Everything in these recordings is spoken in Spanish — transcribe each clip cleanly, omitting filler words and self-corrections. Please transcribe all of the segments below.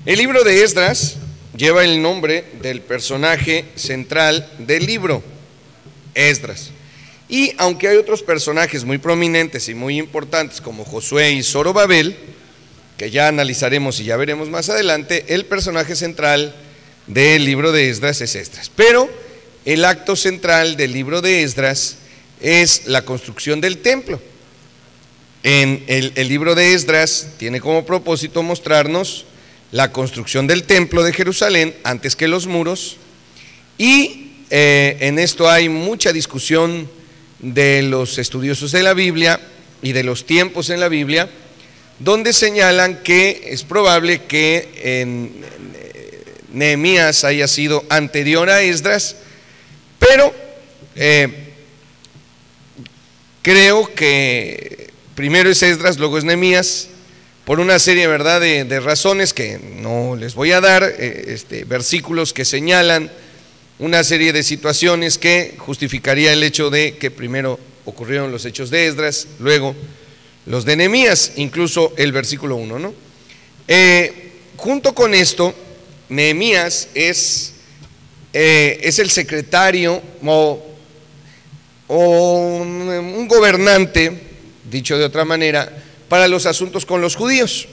El libro de Esdras lleva el nombre del personaje central del libro, Esdras. Y aunque hay otros personajes muy prominentes y muy importantes como Josué y Zorobabel, que ya analizaremos y ya veremos más adelante, el personaje central del libro de Esdras es Esdras. Pero el acto central del libro de Esdras es la construcción del templo. En el libro de Esdras tiene como propósito mostrarnos la construcción del templo de Jerusalén antes que los muros, y en esto hay mucha discusión de los estudiosos de la Biblia y de los tiempos en la Biblia, donde señalan que es probable que Nehemías haya sido anterior a Esdras, pero creo que primero es Esdras, luego es Nehemías, por una serie, ¿verdad?, de razones que no les voy a dar, versículos que señalan una serie de situaciones que justificaría el hecho de que primero ocurrieron los hechos de Esdras, luego los de Nehemías, incluso el versículo 1, ¿no? Junto con esto, Nehemías es el secretario o un gobernante, dicho de otra manera, para los asuntos con los judíos.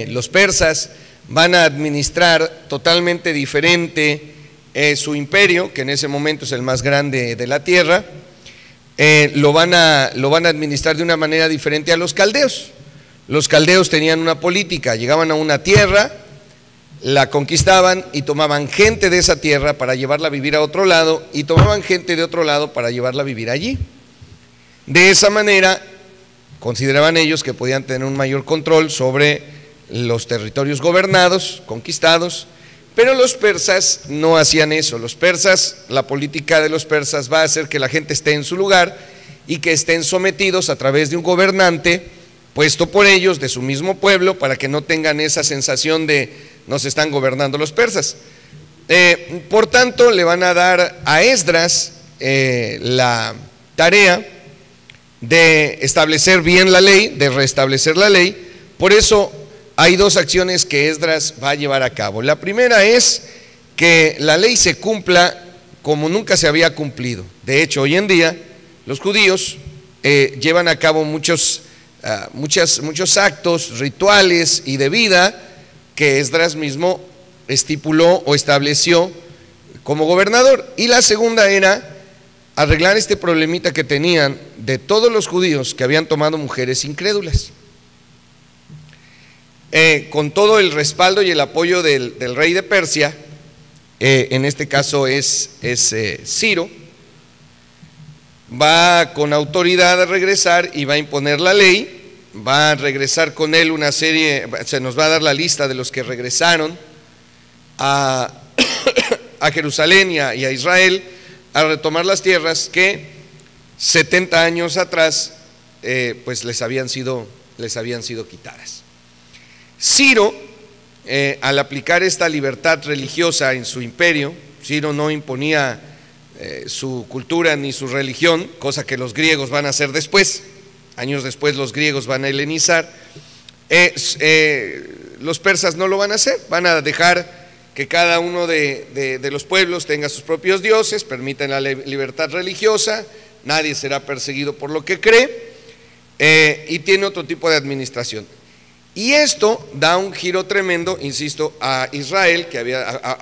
Los persas van a administrar totalmente diferente su imperio, que en ese momento es el más grande de la tierra. Lo van a administrar de una manera diferente a los caldeos. Los caldeos tenían una política: llegaban a una tierra, la conquistaban y tomaban gente de esa tierra para llevarla a vivir a otro lado, y tomaban gente de otro lado para llevarla a vivir allí. De esa manera consideraban ellos que podían tener un mayor control sobre los territorios gobernados, conquistados. Pero los persas no hacían eso. Los persas, la política de los persas va a hacer que la gente esté en su lugar y que estén sometidos a través de un gobernante puesto por ellos, de su mismo pueblo, para que no tengan esa sensación de nos están gobernando los persas. Por tanto, le van a dar a Esdras la tarea de establecer bien la ley, de restablecer la ley. Por eso hay dos acciones que Esdras va a llevar a cabo. La primera es que la ley se cumpla como nunca se había cumplido. De hecho, hoy en día los judíos llevan a cabo muchos actos rituales y de vida que Esdras mismo estipuló o estableció como gobernador. Y la segunda era arreglar este problemita que tenían de todos los judíos que habían tomado mujeres incrédulas. Con todo el respaldo y el apoyo del rey de Persia, en este caso es Ciro, va con autoridad a regresar y va a imponer la ley. Va a regresar con él una serie, se nos va a dar la lista de los que regresaron a Jerusalén y a Israel a retomar las tierras que 70 años atrás pues les habían sido quitadas. Ciro, al aplicar esta libertad religiosa en su imperio, Ciro no imponía su cultura ni su religión, cosa que los griegos van a hacer después. Años después los griegos van a helenizar. Los persas no lo van a hacer, van a dejar que cada uno de los pueblos tenga sus propios dioses, permiten la libertad religiosa, nadie será perseguido por lo que cree, y tiene otro tipo de administración. Y esto da un giro tremendo, insisto, a Israel, que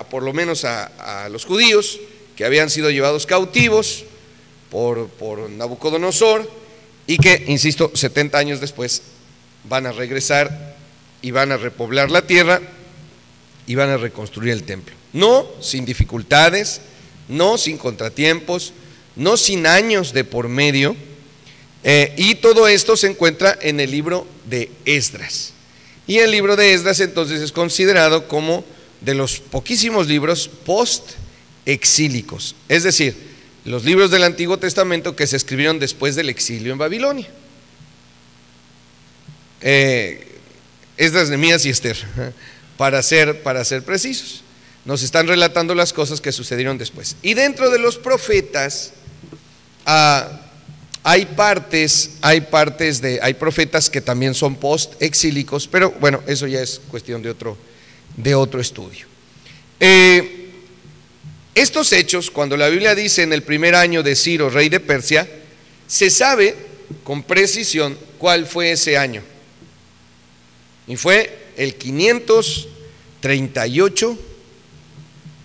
por lo menos a los judíos, que habían sido llevados cautivos por Nabucodonosor, y que, insisto, 70 años después van a regresar y van a repoblar la tierra y van a reconstruir el templo. No sin dificultades, no sin contratiempos, no sin años de por medio, y todo esto se encuentra en el libro de Esdras. Y el libro de Esdras entonces es considerado como de los poquísimos libros post-exílicos, es decir, los libros del Antiguo Testamento que se escribieron después del exilio en Babilonia. Esdras, Nehemías y Esther, para ser precisos, nos están relatando las cosas que sucedieron después. Y dentro de los profetas Hay profetas que también son post-exílicos, pero bueno, eso ya es cuestión de otro estudio. Estos hechos, cuando la Biblia dice en el primer año de Ciro, rey de Persia, se sabe con precisión cuál fue ese año. Y fue el 538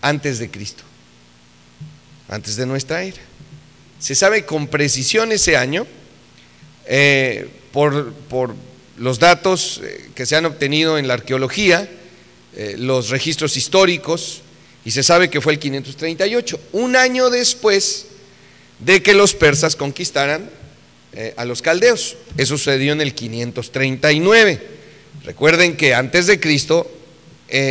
antes de Cristo, antes de nuestra era. Se sabe con precisión ese año por los datos que se han obtenido en la arqueología, los registros históricos, y se sabe que fue el 538, un año después de que los persas conquistaran a los caldeos. Eso sucedió en el 539. Recuerden que antes de Cristo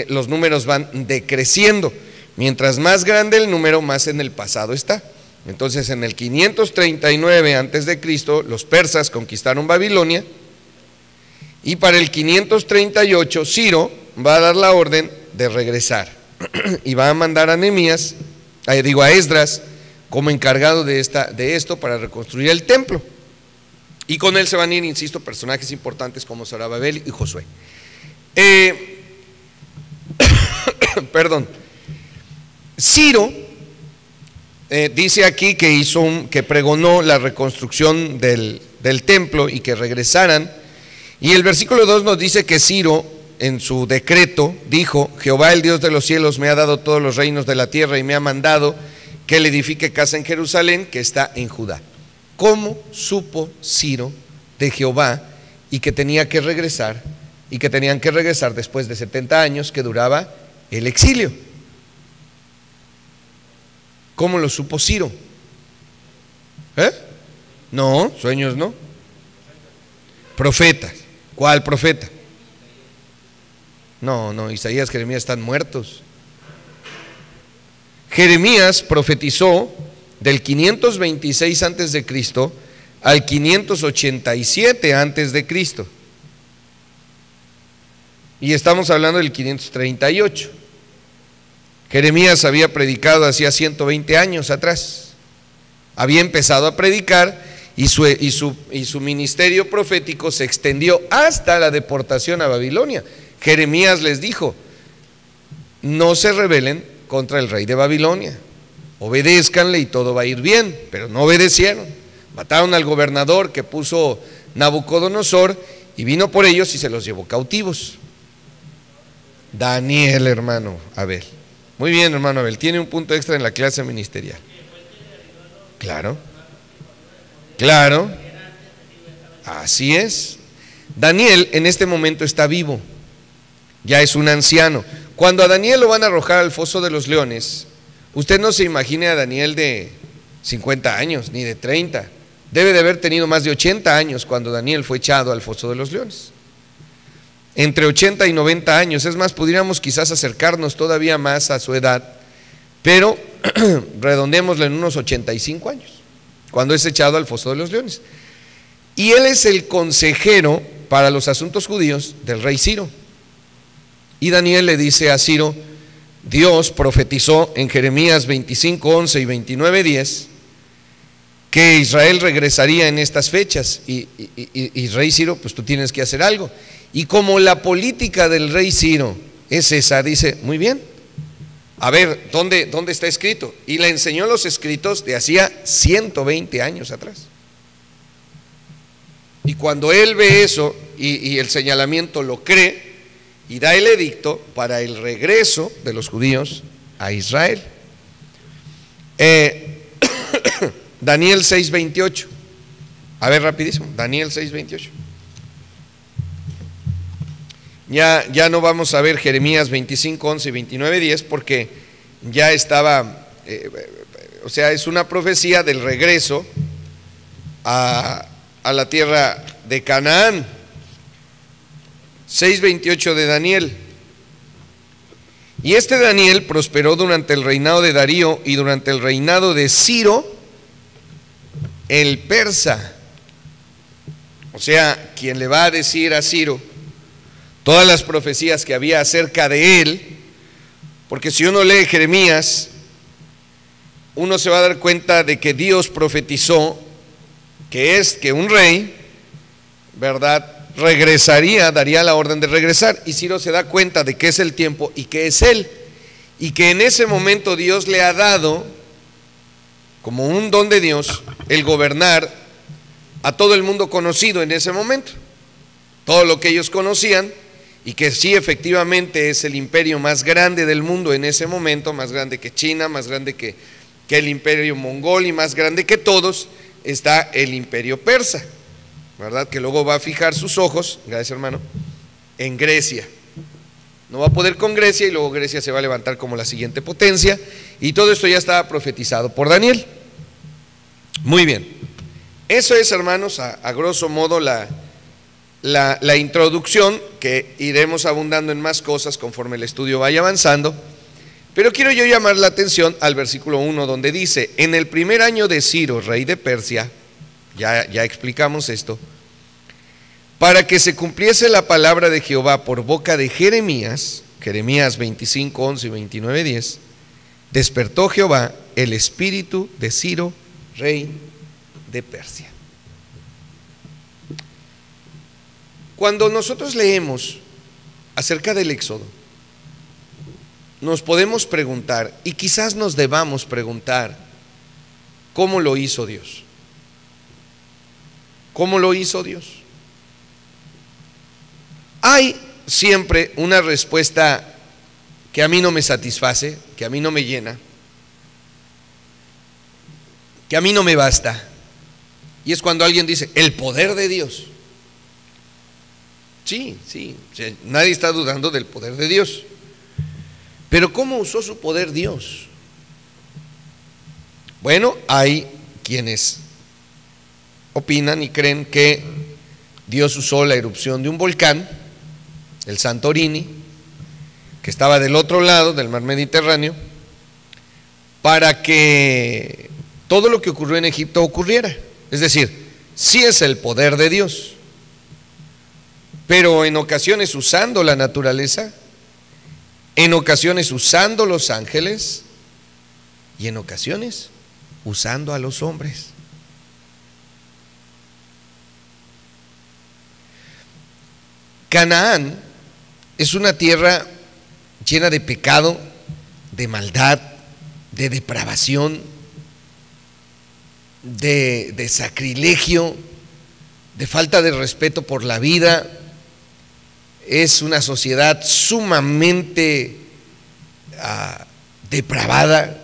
los números van decreciendo. Mientras más grande el número, más en el pasado está. Entonces, en el 539 antes de Cristo, los persas conquistaron Babilonia, y para el 538 Ciro va a dar la orden de regresar y va a mandar a Esdras como encargado de esto para reconstruir el templo. Y con él se van a ir, insisto, personajes importantes como Zorobabel y Josué. Perdón. Ciro dice aquí que pregonó la reconstrucción del templo y que regresaran. Y el versículo 2 nos dice que Ciro, en su decreto, dijo: Jehová, el Dios de los cielos, me ha dado todos los reinos de la tierra y me ha mandado que le edifique casa en Jerusalén, que está en Judá. ¿Cómo supo Ciro de Jehová y que tenía que regresar, y que tenían que regresar después de 70 años que duraba el exilio? ¿Cómo lo supo Ciro? No, sueños no. Profetas. ¿Cuál profeta? No, Isaías, Jeremías están muertos. Jeremías profetizó del 526 antes de Cristo al 587 antes de Cristo. Y estamos hablando del 538. Jeremías había predicado hacía 120 años atrás. Había empezado a predicar y su ministerio profético se extendió hasta la deportación a Babilonia. Jeremías les dijo: no se rebelen contra el rey de Babilonia, obedézcanle y todo va a ir bien. Pero no obedecieron, mataron al gobernador que puso Nabucodonosor, y vino por ellos y se los llevó cautivos. Daniel, hermano Abel. Muy bien, hermano Abel, tiene un punto extra en la clase ministerial. Claro, así es. Daniel en este momento está vivo, ya es un anciano. Cuando a Daniel lo van a arrojar al foso de los leones, usted no se imagine a Daniel de 50 años, ni de 30. Debe de haber tenido más de 80 años cuando Daniel fue echado al foso de los leones. Entre 80 y 90 años, es más, pudiéramos quizás acercarnos todavía más a su edad, pero redondémoslo en unos 85 años, cuando es echado al foso de los leones. Y él es el consejero para los asuntos judíos del rey Ciro. Y Daniel le dice a Ciro: Dios profetizó en Jeremías 25:11 y 29:10 que Israel regresaría en estas fechas, y rey Ciro, pues tú tienes que hacer algo. Y como la política del rey Ciro es esa, dice: muy bien, a ver, ¿dónde está escrito? Y le enseñó los escritos de hacía 120 años atrás. Y cuando él ve eso y el señalamiento lo cree, y da el edicto para el regreso de los judíos a Israel. Daniel 6:28. A ver, rapidísimo, Daniel 6:28. Ya no vamos a ver Jeremías 25:11 y 29:10 porque ya estaba, o sea, es una profecía del regreso a la tierra de Canaán. 6:28 de Daniel. Y este Daniel prosperó durante el reinado de Darío y durante el reinado de Ciro el persa. O sea, quien le va a decir a Ciro todas las profecías que había acerca de él, porque si uno lee Jeremías, uno se va a dar cuenta de que Dios profetizó que es que un rey, ¿verdad?, regresaría, daría la orden de regresar, y Ciro se da cuenta de que es el tiempo y que es él, y que en ese momento Dios le ha dado, como un don de Dios, el gobernar a todo el mundo conocido en ese momento, todo lo que ellos conocían, y que sí, efectivamente es el imperio más grande del mundo en ese momento, más grande que China, más grande que el imperio mongol, y más grande que todos está el imperio persa, ¿verdad?, que luego va a fijar sus ojos, gracias hermano, en Grecia. No va a poder con Grecia, y luego Grecia se va a levantar como la siguiente potencia, y todo esto ya estaba profetizado por Daniel. Muy bien, eso es, hermanos, a grosso modo la introducción, que iremos abundando en más cosas conforme el estudio vaya avanzando. Pero quiero yo llamar la atención al versículo 1, donde dice: en el primer año de Ciro, rey de Persia, ya explicamos esto, para que se cumpliese la palabra de Jehová por boca de Jeremías, Jeremías 25, 11 y 29, 10, despertó Jehová el espíritu de Ciro, rey de Persia. Cuando nosotros leemos acerca del Éxodo, nos podemos preguntar, y quizás nos debamos preguntar, ¿cómo lo hizo Dios? ¿Cómo lo hizo Dios? Hay siempre una respuesta que a mí no me satisface, que a mí no me llena, que a mí no me basta, y es cuando alguien dice, el poder de Dios. Sí, o sea, nadie está dudando del poder de Dios, pero ¿cómo usó su poder Dios? Bueno, hay quienes opinan y creen que Dios usó la erupción de un volcán, el Santorini, que estaba del otro lado del mar Mediterráneo, para que todo lo que ocurrió en Egipto ocurriera. Es decir, sí es el poder de Dios, pero en ocasiones usando la naturaleza, en ocasiones usando los ángeles, y en ocasiones usando a los hombres. Canaán es una tierra llena de pecado, de maldad, de depravación, de sacrilegio, de falta de respeto por la vida. Es una sociedad sumamente depravada,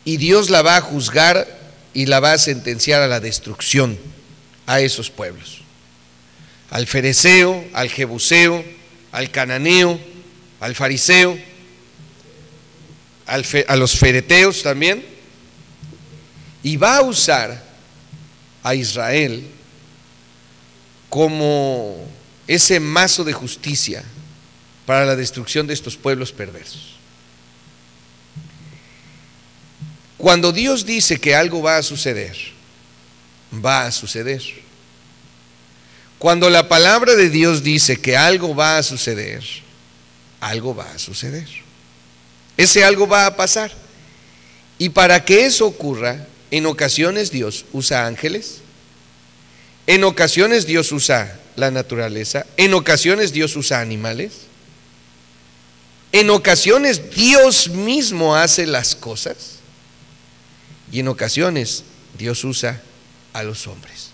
y Dios la va a juzgar y la va a sentenciar a la destrucción a esos pueblos, al fereceo, al jebuseo, al cananeo, al fariseo, a los fereteos también, y va a usar a Israel como ese mazo de justicia para la destrucción de estos pueblos perversos. Cuando Dios dice que algo va a suceder, va a suceder. Cuando la palabra de Dios dice que algo va a suceder, algo va a suceder. Ese algo va a pasar. Y para que eso ocurra, en ocasiones Dios usa ángeles, en ocasiones Dios usa la naturaleza, en ocasiones Dios usa animales, en ocasiones Dios mismo hace las cosas, y en ocasiones Dios usa a los hombres.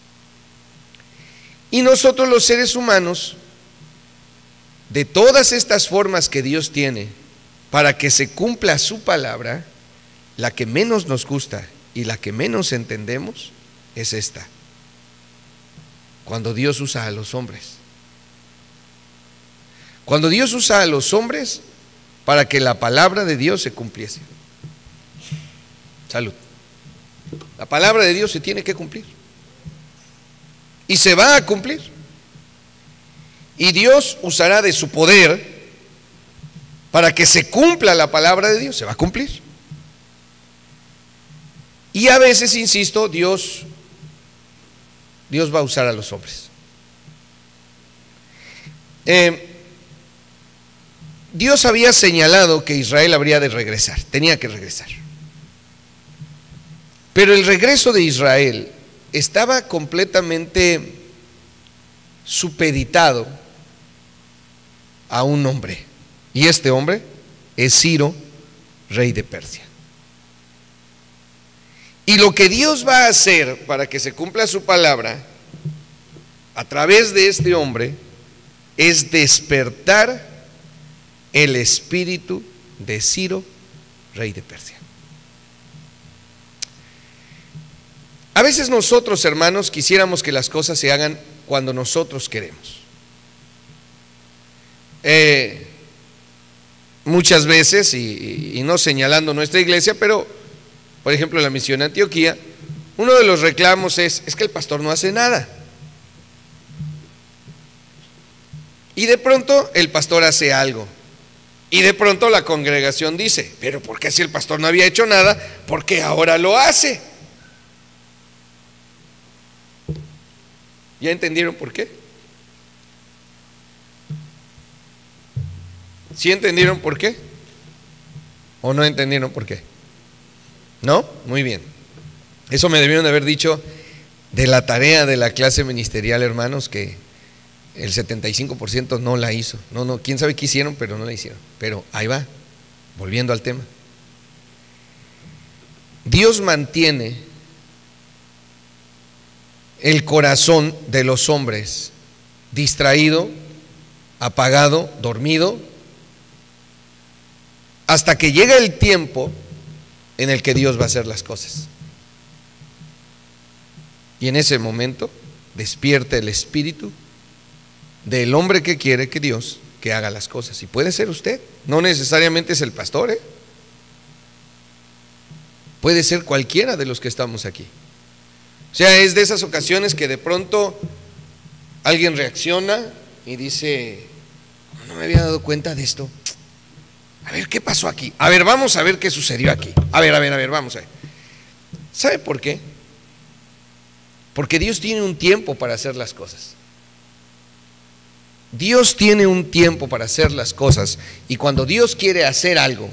Y nosotros los seres humanos, de todas estas formas que Dios tiene para que se cumpla su palabra, la que menos nos gusta y la que menos entendemos es esta: cuando Dios usa a los hombres. Cuando Dios usa a los hombres para que la palabra de Dios se cumpliese. Salud. La palabra de Dios se tiene que cumplir, y se va a cumplir, y Dios usará de su poder para que se cumpla la palabra de Dios. Se va a cumplir. Y a veces, insisto, Dios va a usar a los hombres. Dios había señalado que Israel habría de regresar, tenía que regresar. Pero el regreso de Israel estaba completamente supeditado a un hombre, y este hombre es Ciro, rey de Persia. Y lo que Dios va a hacer para que se cumpla su palabra a través de este hombre es despertar el espíritu de Ciro, rey de Persia. A veces nosotros, hermanos, quisiéramos que las cosas se hagan cuando nosotros queremos. Muchas veces, y no señalando nuestra iglesia, pero por ejemplo en la misión de Antioquía, uno de los reclamos es que el pastor no hace nada. Y de pronto el pastor hace algo. Y de pronto la congregación dice, pero ¿por qué si el pastor no había hecho nada? ¿Por qué ahora lo hace? ¿Ya entendieron por qué? ¿Sí entendieron por qué? ¿O no entendieron por qué? ¿No? Muy bien. Eso me debieron de haber dicho de la tarea de la clase ministerial, hermanos, que el 75% no la hizo. No, quién sabe qué hicieron, pero no la hicieron. Pero ahí va, volviendo al tema. Dios mantiene el corazón de los hombres distraído, apagado, dormido, hasta que llega el tiempo en el que Dios va a hacer las cosas. Y en ese momento despierta el espíritu del hombre que quiere que Dios que haga las cosas. Y puede ser usted, no necesariamente es el pastor, puede ser cualquiera de los que estamos aquí. O sea, es de esas ocasiones que de pronto alguien reacciona y dice, no me había dado cuenta de esto. A ver, ¿qué pasó aquí? A ver, vamos a ver qué sucedió aquí. A ver, vamos a ver. ¿Sabe por qué? Porque Dios tiene un tiempo para hacer las cosas. Dios tiene un tiempo para hacer las cosas, y cuando Dios quiere hacer algo,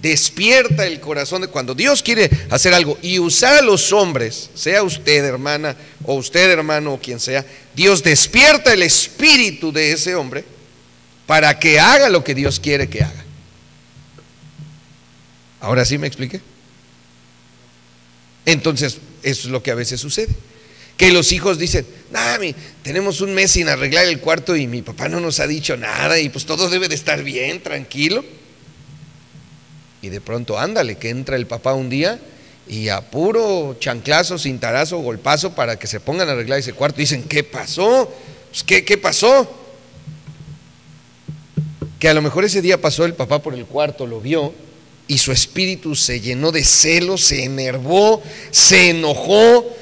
despierta el corazón de cuando Dios quiere hacer algo y usar a los hombres, sea usted hermana o usted hermano o quien sea, Dios despierta el espíritu de ese hombre para que haga lo que Dios quiere que haga. ¿Ahora sí me expliqué? Entonces, eso es lo que a veces sucede. Que los hijos dicen, tenemos un mes sin arreglar el cuarto y mi papá no nos ha dicho nada y pues todo debe de estar bien, tranquilo. Y de pronto, ándale, que entra el papá un día y a puro chanclazo, cintarazo, golpazo para que se pongan a arreglar ese cuarto. Dicen, ¿qué pasó? Pues, ¿qué pasó? Que a lo mejor ese día pasó el papá por el cuarto, lo vio y su espíritu se llenó de celos, se enervó, se enojó,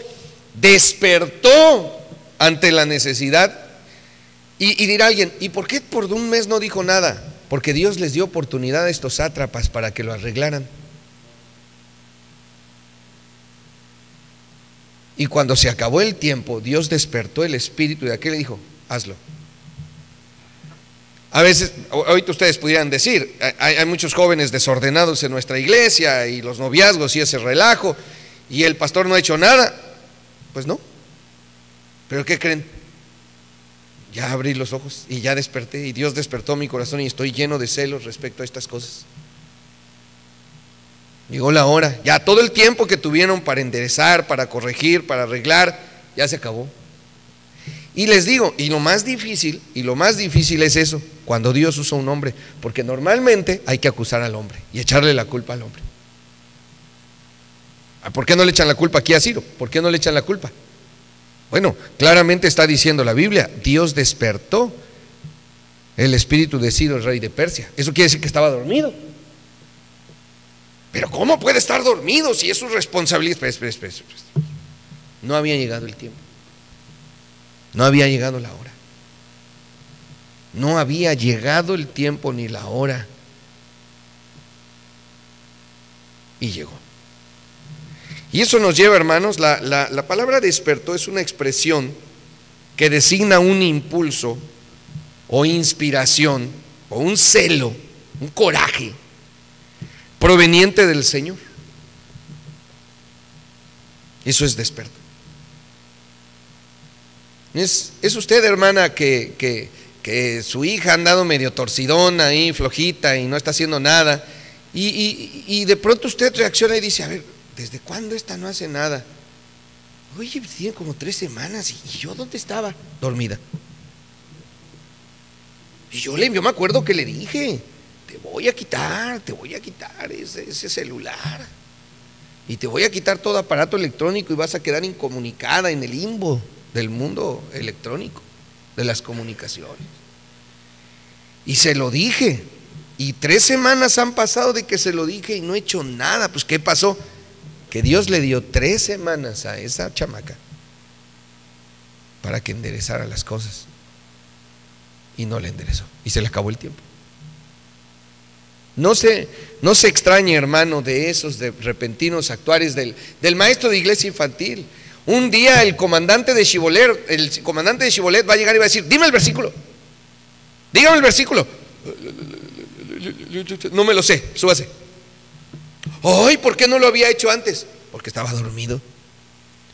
despertó ante la necesidad. Y dirá alguien, ¿y por qué por un mes no dijo nada? Porque Dios les dio oportunidad a estos sátrapas para que lo arreglaran. Y cuando se acabó el tiempo, Dios despertó el espíritu de aquel y dijo, hazlo. A veces, ahorita ustedes pudieran decir, hay muchos jóvenes desordenados en nuestra iglesia y los noviazgos y ese relajo, y el pastor no ha hecho nada. Pues no. ¿Pero qué creen? Ya abrí los ojos y ya desperté, y Dios despertó mi corazón y estoy lleno de celos respecto a estas cosas. Llegó la hora, ya todo el tiempo que tuvieron para enderezar, para corregir, para arreglar, ya se acabó. Y les digo, y lo más difícil es eso, cuando Dios usa un hombre, porque normalmente hay que acusar al hombre y echarle la culpa al hombre. ¿Por qué no le echan la culpa aquí a Ciro? ¿Por qué no le echan la culpa? Bueno, claramente está diciendo la Biblia, Dios despertó el espíritu de Ciro, el rey de Persia. Eso quiere decir que estaba dormido. Pero ¿cómo puede estar dormido si es su responsabilidad? Espera. No había llegado el tiempo. No había llegado la hora. No había llegado el tiempo ni la hora. Y llegó. Y eso nos lleva, hermanos, la palabra despertó es una expresión que designa un impulso o inspiración o un celo, un coraje proveniente del Señor. Eso es despertar. Es usted, hermana, que su hija ha andado medio torcidona ahí, flojita, y no está haciendo nada, y de pronto usted reacciona y dice: a ver, ¿desde cuándo esta no hace nada? Oye, tiene como 3 semanas, ¿y yo dónde estaba? Dormida. Y yo me acuerdo que le dije: te voy a quitar ese celular, y te voy a quitar todo aparato electrónico, y vas a quedar incomunicada en el limbo del mundo electrónico, de las comunicaciones. Y se lo dije, y 3 semanas han pasado de que se lo dije y no he hecho nada. Pues ¿qué pasó? Que Dios le dio 3 semanas a esa chamaca para que enderezara las cosas, y no le enderezó, y se le acabó el tiempo. No se extrañe, hermano, de esos de repentinos actuares del maestro de iglesia infantil. Un día el comandante de Chibolet va a llegar y va a decir: dime el versículo, dígame el versículo. No me lo sé, súbase. Ay, ¿por qué no lo había hecho antes? Porque estaba dormido.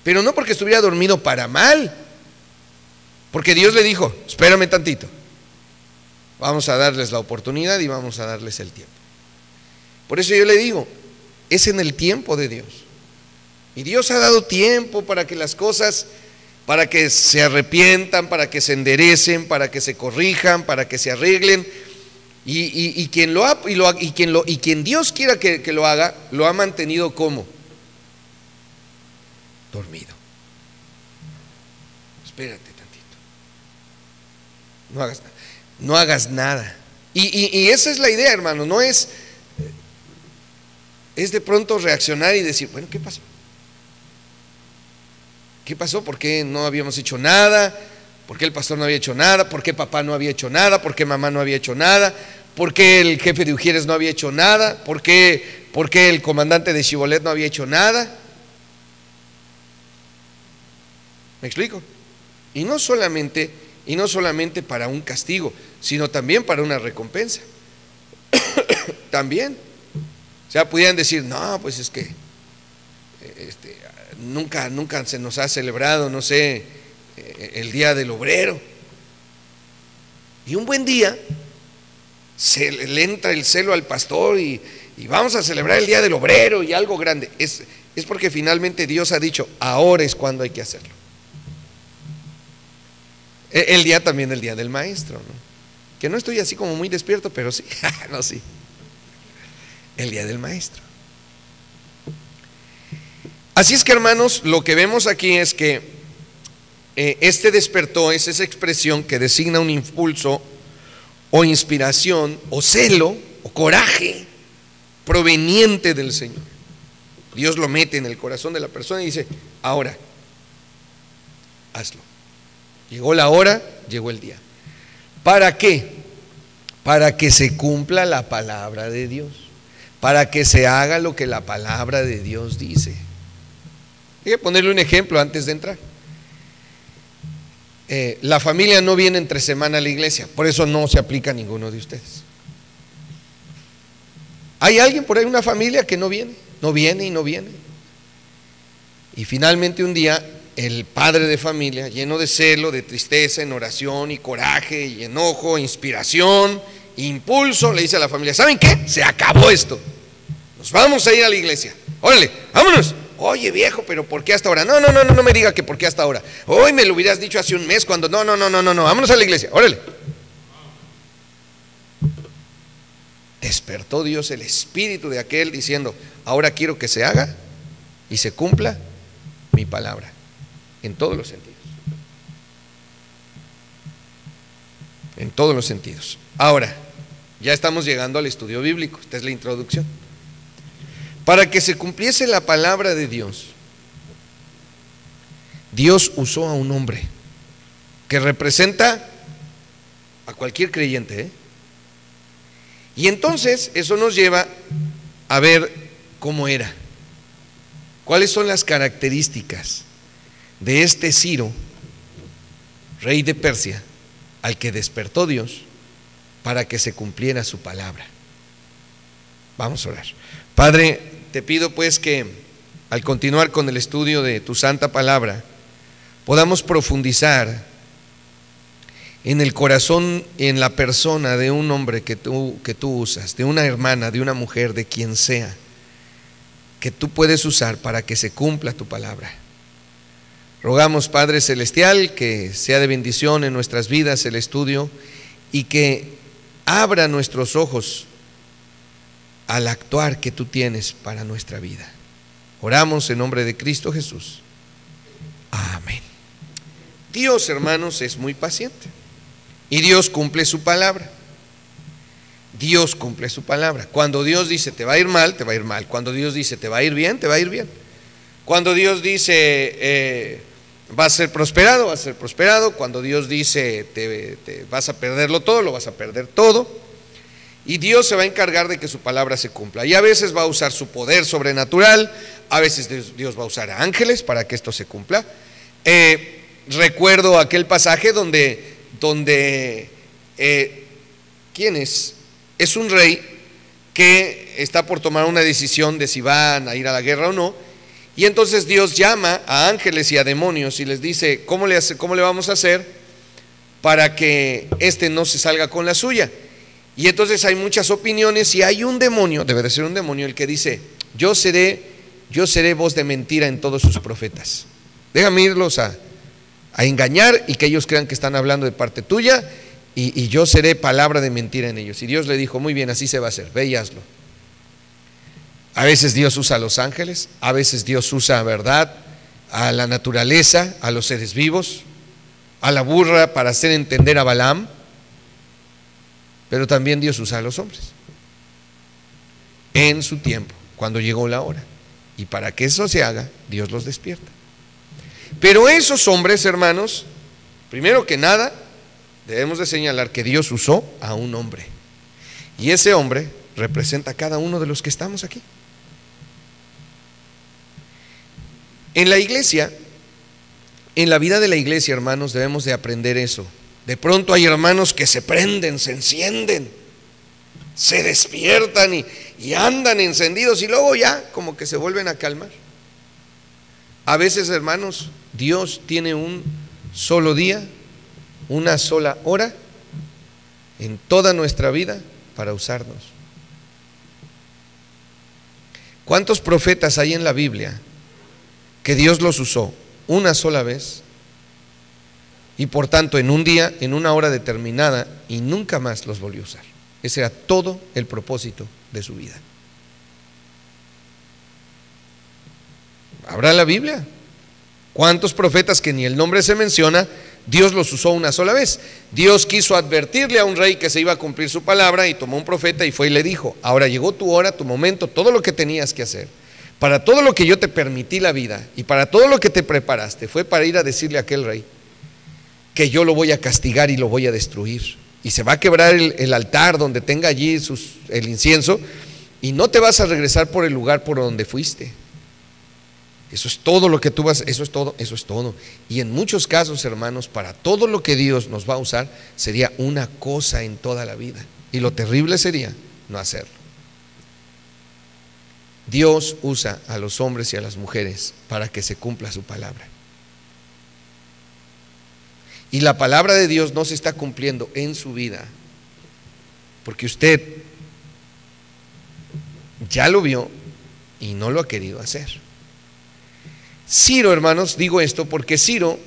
Pero no porque estuviera dormido para mal, porque Dios le dijo: espérame tantito, vamos a darles la oportunidad y vamos a darles el tiempo. Por eso yo le digo, es en el tiempo de Dios. Y Dios ha dado tiempo para que las cosas, para que se arrepientan, para que se enderecen, para que se corrijan, para que se arreglen. Y quien Dios quiera que lo haga, lo ha mantenido como dormido. Espérate tantito, no hagas nada. Y esa es la idea, hermano. No es de pronto reaccionar y decir: bueno, ¿qué pasó? ¿Qué pasó? ¿Por qué no habíamos hecho nada? ¿Por qué el pastor no había hecho nada? ¿Por qué papá no había hecho nada? ¿Por qué mamá no había hecho nada? ¿Por qué el jefe de Ujieres no había hecho nada? ¿Por qué el comandante de Chibolet no había hecho nada? ¿Me explico? Y no solamente para un castigo, sino también para una recompensa. También. O sea, pudieran decir: no, pues es que nunca se nos ha celebrado, no sé, el día del obrero. Y un buen día le entra el celo al pastor y vamos a celebrar el día del obrero y algo grande. Es porque finalmente Dios ha dicho: ahora es cuando hay que hacerlo. El día del maestro, ¿no? Que no estoy así como muy despierto, pero sí, no, sí. El día del maestro. Así es que, hermanos, lo que vemos aquí es que este despertó es esa expresión que designa un impulso o inspiración o celo o coraje proveniente del Señor. Dios lo mete en el corazón de la persona y dice: ahora, hazlo. Llegó la hora, llegó el día. ¿Para qué? Para que se cumpla la palabra de Dios, para que se haga lo que la palabra de Dios dice. Voy a ponerle un ejemplo antes de entrar. La familia no viene entre semana a la iglesia, por eso no se aplica a ninguno de ustedes. ¿Hay alguien por ahí, una familia que no viene y no viene? Y finalmente un día el padre de familia, lleno de celo, de tristeza, en oración y coraje y enojo, inspiración, impulso, le dice a la familia: ¿saben qué? Se acabó esto, nos vamos a ir a la iglesia, órale, vámonos. Oye, viejo, pero ¿por qué hasta ahora? No me diga que por qué hasta ahora. Hoy me lo hubieras dicho hace un mes cuando no, vámonos a la iglesia, órale. Despertó Dios el espíritu de aquel diciendo: ahora quiero que se haga y se cumpla mi palabra, en todos los sentidos. En todos los sentidos. Ahora, ya estamos llegando al estudio bíblico. Esta es la introducción. Para que se cumpliese la palabra de Dios, Dios usó a un hombre que representa a cualquier creyente, Y entonces eso nos lleva a ver cómo era, cuáles son las características de este Ciro, rey de Persia, al que despertó Dios para que se cumpliera su palabra. Vamos a orar. Padre, te pido pues que al continuar con el estudio de tu santa palabra, podamos profundizar en el corazón, en la persona de un hombre que tú usas, de una hermana, de una mujer, de quien sea, que tú puedes usar para que se cumpla tu palabra. Rogamos, Padre Celestial, que sea de bendición en nuestras vidas el estudio y que abra nuestros ojos al actuar que tú tienes para nuestra vida. Oramos en nombre de Cristo Jesús. Amén. Dios, hermanos, es muy paciente y Dios cumple su palabra. Dios cumple su palabra. Cuando Dios dice te va a ir mal, te va a ir mal. Cuando Dios dice te va a ir bien, te va a ir bien. Cuando Dios dice va a ser prosperado, va a ser prosperado. Cuando Dios dice te vas a perderlo todo, lo vas a perder todo. Y Dios se va a encargar de que su palabra se cumpla. Y a veces va a usar su poder sobrenatural, a veces Dios va a usar ángeles para que esto se cumpla. Recuerdo aquel pasaje donde ¿quién es? Es un rey que está por tomar una decisión de si van a ir a la guerra o no, y entonces Dios llama a ángeles y a demonios y les dice, ¿cómo le vamos a hacer para que este no se salga con la suya? Y entonces hay muchas opiniones y hay un demonio, debe de ser un demonio, el que dice, yo seré voz de mentira en todos sus profetas. Déjame irlos a engañar y que ellos crean que están hablando de parte tuya, y yo seré palabra de mentira en ellos. Y Dios le dijo, muy bien, así se va a hacer, ve y hazlo. A veces Dios usa a los ángeles, a veces Dios usa, ¿verdad?, a la naturaleza, a los seres vivos, a la burra para hacer entender a Balaam, pero también Dios usa a los hombres en su tiempo, cuando llegó la hora. Y para que eso se haga, Dios los despierta. Pero esos hombres, hermanos, primero que nada, debemos de señalar que Dios usó a un hombre. Y ese hombre representa a cada uno de los que estamos aquí. En la iglesia, en la vida de la iglesia, hermanos, debemos de aprender eso. De pronto hay hermanos que se prenden, se encienden, se despiertan y andan encendidos y luego ya como que se vuelven a calmar. A veces, hermanos, Dios tiene un solo día, una sola hora en toda nuestra vida para usarnos. ¿Cuántos profetas hay en la Biblia que Dios los usó una sola vez y por tanto en un día, en una hora determinada, y nunca más los volvió a usar? Ese era todo el propósito de su vida. ¿Habrá la Biblia? ¿Cuántos profetas que ni el nombre se menciona, Dios los usó una sola vez? Dios quiso advertirle a un rey que se iba a cumplir su palabra y tomó un profeta y fue y le dijo, ahora llegó tu hora, tu momento, todo lo que tenías que hacer, para todo lo que yo te permití la vida y para todo lo que te preparaste, fue para ir a decirle a aquel rey que yo lo voy a castigar y lo voy a destruir. Y se va a quebrar el altar donde tenga allí el incienso y no te vas a regresar por el lugar por donde fuiste. Eso es todo lo que tú vas, eso es todo. Y en muchos casos, hermanos, para todo lo que Dios nos va a usar, sería una cosa en toda la vida. Y lo terrible sería no hacerlo. Dios usa a los hombres y a las mujeres para que se cumpla su palabra. Y la palabra de Dios no se está cumpliendo en su vida, porque usted ya lo vio y no lo ha querido hacer. Ciro, hermanos, digo esto porque Ciro,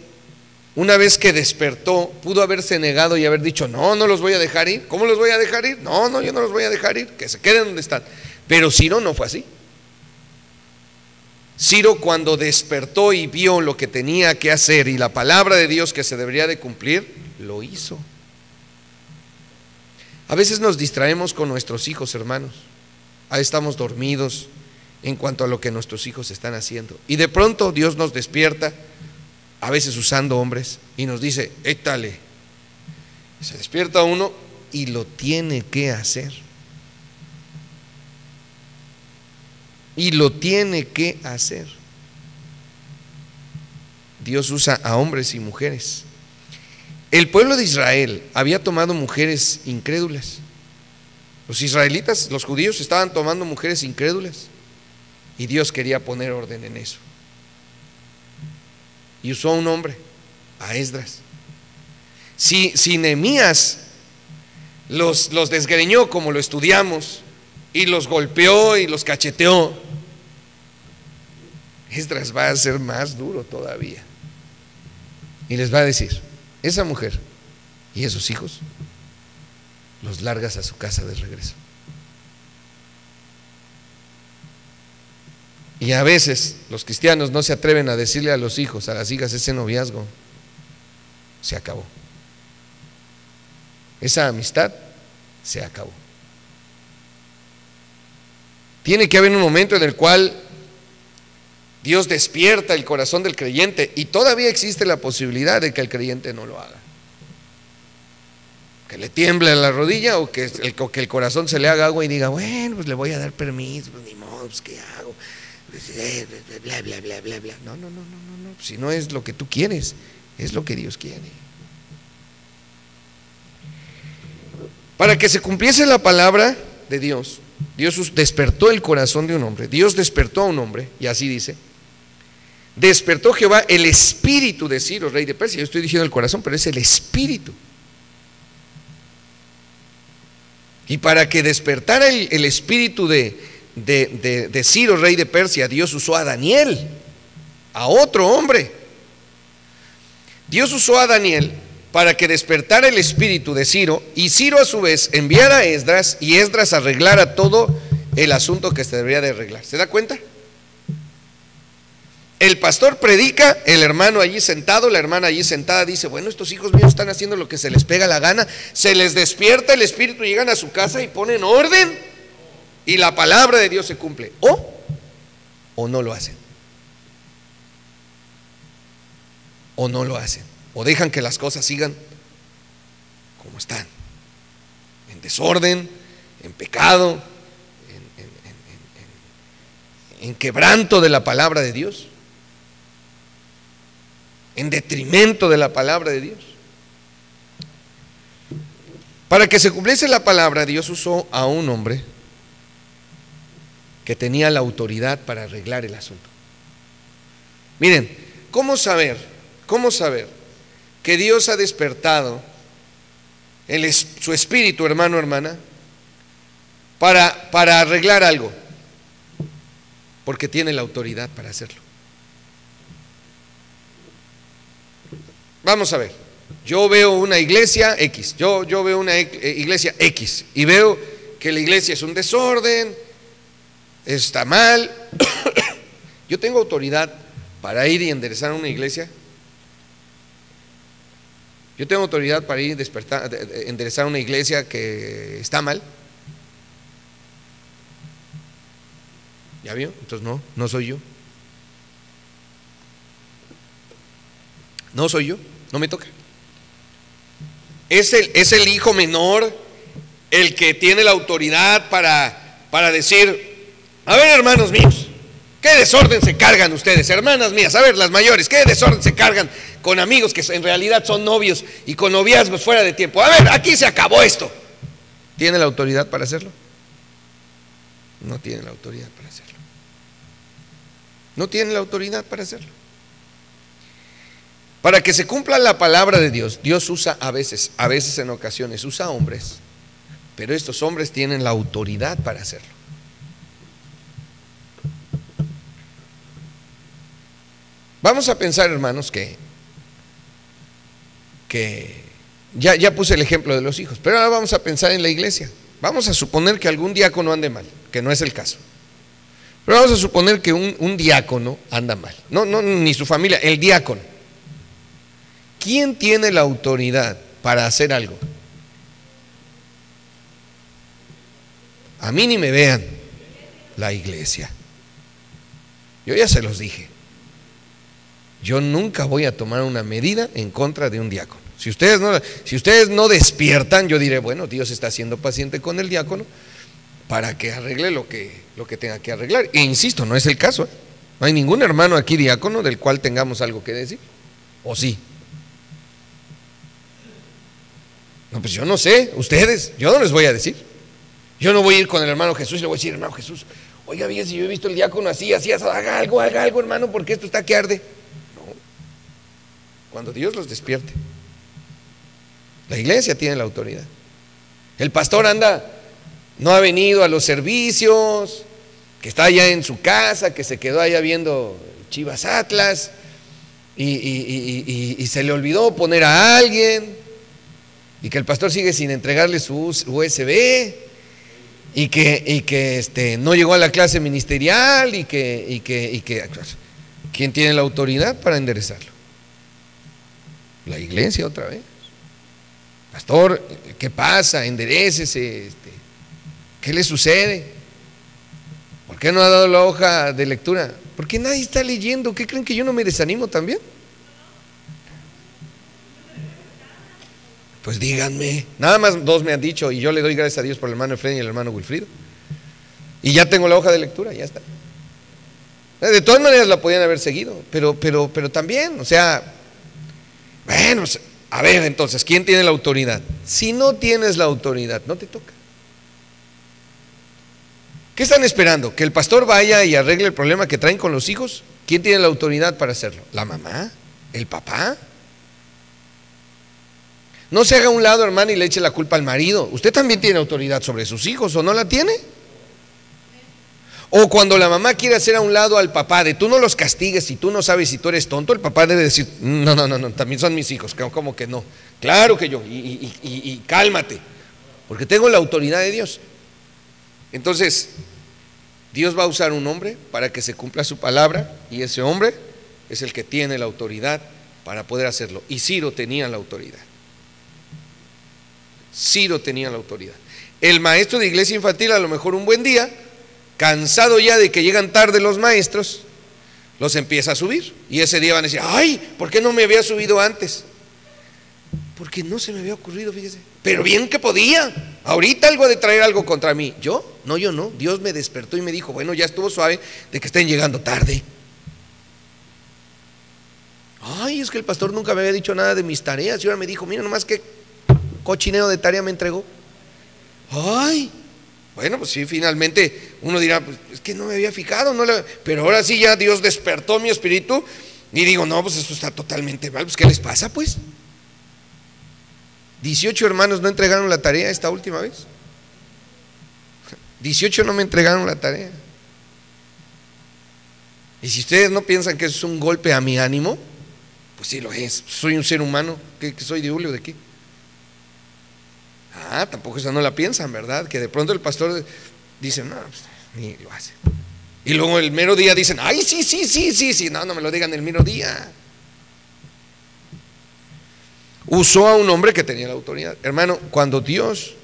una vez que despertó, pudo haberse negado y haber dicho, no los voy a dejar ir. ¿Cómo los voy a dejar ir? No, yo no los voy a dejar ir, que se queden donde están. Pero Ciro no fue así. Ciro, cuando despertó y vio lo que tenía que hacer y la palabra de Dios que se debería de cumplir, lo hizo. A veces nos distraemos con nuestros hijos, hermanos. Ahí estamos dormidos en cuanto a lo que nuestros hijos están haciendo. Y de pronto Dios nos despierta, a veces usando hombres, y nos dice, étale. Se despierta uno y lo tiene que hacer. Y lo tiene que hacer. Dios usa a hombres y mujeres. El pueblo de Israel había tomado mujeres incrédulas. Los israelitas, los judíos, estaban tomando mujeres incrédulas. Y Dios quería poner orden en eso. Y usó a un hombre a Esdras. Si Nehemías los desgreñó como lo estudiamos, y los golpeó y los cacheteó, Esdras va a ser más duro todavía. Y les va a decir: esa mujer y esos hijos los largas a su casa de regreso. Y a veces los cristianos no se atreven a decirle a los hijos, a las hijas: ese noviazgo se acabó, esa amistad se acabó. Tiene que haber un momento en el cual Dios despierta el corazón del creyente, y todavía existe la posibilidad de que el creyente no lo haga, que le tiemble la rodilla, o que el corazón se le haga agua y diga: bueno, pues le voy a dar permiso, pues ni modo, pues ¿qué hago? Bla, bla, bla, bla, bla. No, si no es lo que tú quieres, es lo que Dios quiere. Para que se cumpliese la palabra de Dios, Dios despertó el corazón de un hombre. Dios despertó a un hombre, y así dice: despertó Jehová el espíritu de Ciro, rey de Persia. Yo estoy diciendo el corazón, pero es el espíritu. Y para que despertara el espíritu de Ciro, rey de Persia, Dios usó a Daniel, a otro hombre. Dios usó a Daniel para que despertara el espíritu de Ciro, y Ciro a su vez enviara a Esdras, y Esdras arreglara todo el asunto que se debería de arreglar. ¿Se da cuenta? El pastor predica, el hermano allí sentado, la hermana allí sentada dice: bueno, estos hijos míos están haciendo lo que se les pega la gana. Se les despierta el espíritu, llegan a su casa y ponen orden, y la palabra de Dios se cumple. O no lo hacen, o no lo hacen, o dejan que las cosas sigan como están, en desorden, en pecado, en quebranto de la palabra de Dios, en detrimento de la palabra de Dios. Para que se cumpliese la palabra, Dios usó a un hombre que tenía la autoridad para arreglar el asunto. Miren, ¿cómo saber que Dios ha despertado su espíritu, hermano, hermana, para arreglar algo? Porque tiene la autoridad para hacerlo. Vamos a ver, yo veo una iglesia X, yo veo una iglesia X, y veo que la iglesia es un desorden, está mal. ¿Yo tengo autoridad para ir y enderezar una iglesia? ¿Yo tengo autoridad para ir y enderezar una iglesia que está mal? ¿Ya vio? Entonces no soy yo. No soy yo, no me toca. Es el hijo menor el que tiene la autoridad para decir: a ver, hermanos míos, ¿qué desorden se cargan ustedes? Hermanas mías, a ver, las mayores, ¿qué desorden se cargan con amigos que en realidad son novios y con noviazgos fuera de tiempo? A ver, aquí se acabó esto. ¿Tiene la autoridad para hacerlo? No tiene la autoridad para hacerlo. No tiene la autoridad para hacerlo. Para que se cumpla la palabra de Dios, Dios usa a veces en ocasiones, usa hombres, pero estos hombres tienen la autoridad para hacerlo. Vamos a pensar, hermanos, que ya puse el ejemplo de los hijos, pero ahora vamos a pensar en la iglesia. Vamos a suponer que algún diácono ande mal, que no es el caso. Pero vamos a suponer que un diácono anda mal, no ni su familia, el diácono. ¿Quién tiene la autoridad para hacer algo? A mí ni me vean, la iglesia. Yo ya se los dije. Yo nunca voy a tomar una medida en contra de un diácono. Si ustedes no despiertan, yo diré: bueno, Dios está siendo paciente con el diácono para que arregle lo que tenga que arreglar. E insisto, no es el caso, ¿eh? No hay ningún hermano aquí diácono del cual tengamos algo que decir. ¿O sí? No, pues yo no sé, ustedes, yo no les voy a decir. Yo no voy a ir con el hermano Jesús y le voy a decir: hermano Jesús, oiga, bien, si yo he visto el diácono así, haga algo, hermano, porque esto está que arde. cuando Dios los despierte. La iglesia tiene la autoridad. El pastor no ha venido a los servicios, que está allá en su casa, que se quedó allá viendo Chivas Atlas y se le olvidó poner a alguien, y que el pastor sigue sin entregarle su USB, y que no llegó a la clase ministerial, y que ¿quién tiene la autoridad para enderezarlo? La iglesia otra vez. Pastor, ¿qué pasa? Enderécese, ¿qué le sucede? ¿Por qué no ha dado la hoja de lectura? Porque nadie está leyendo. ¿Qué creen, que yo no me desanimo también? Pues díganme. Nada más 2 me han dicho, y yo le doy gracias a Dios por el hermano Efraín y el hermano Wilfrido. Y ya tengo la hoja de lectura, ya está. De todas maneras la podían haber seguido, pero también, o sea, bueno, a ver, entonces, ¿quién tiene la autoridad? Si no tienes la autoridad, no te toca. ¿Qué están esperando? ¿Que el pastor vaya y arregle el problema que traen con los hijos? ¿Quién tiene la autoridad para hacerlo? ¿La mamá? ¿El papá? No se haga a un lado, hermano, y le eche la culpa al marido. Usted también tiene autoridad sobre sus hijos, ¿o no la tiene? O cuando la mamá quiere hacer a un lado al papá, de tú no los castigues y tú no sabes si tú eres tonto, el papá debe decir, no, también son mis hijos, como que no. Claro que yo, y cálmate, porque tengo la autoridad de Dios. Entonces, Dios va a usar un hombre para que se cumpla su palabra, y ese hombre es el que tiene la autoridad para poder hacerlo. Y Ciro tenía la autoridad. Ciro tenía la autoridad. El maestro de iglesia infantil, a lo mejor un buen día, cansado ya de que llegan tarde los maestros, los empieza a subir, y ese día van a decir, ay, ¿por qué no me había subido antes? Porque no se me había ocurrido, fíjese. Pero bien que podía. Ahorita algo de traer algo contra mí. Yo no. Dios me despertó y me dijo, bueno, ya estuvo suave de que estén llegando tarde. Ay, es que el pastor nunca me había dicho nada de mis tareas, y ahora me dijo, mira nomás qué cochinero de tarea me entregó. Ay, bueno, pues sí, finalmente uno dirá, pues es que no me había fijado, pero ahora sí ya Dios despertó mi espíritu, y digo, no, pues eso está totalmente mal. Pues ¿qué les pasa pues? 18 hermanos no entregaron la tarea esta última vez. 18 no me entregaron la tarea. Y si ustedes no piensan que eso es un golpe a mi ánimo, pues sí lo es. Soy un ser humano. ¿Qué soy de Julio? ¿De qué? Tampoco esa no la piensan, ¿verdad? Que de pronto el pastor dice, no, pues, ni lo hace. Y luego el mero día dicen, ay, sí, no me lo digan el mero día. Usó a un hombre que tenía la autoridad. Hermano, cuando Dios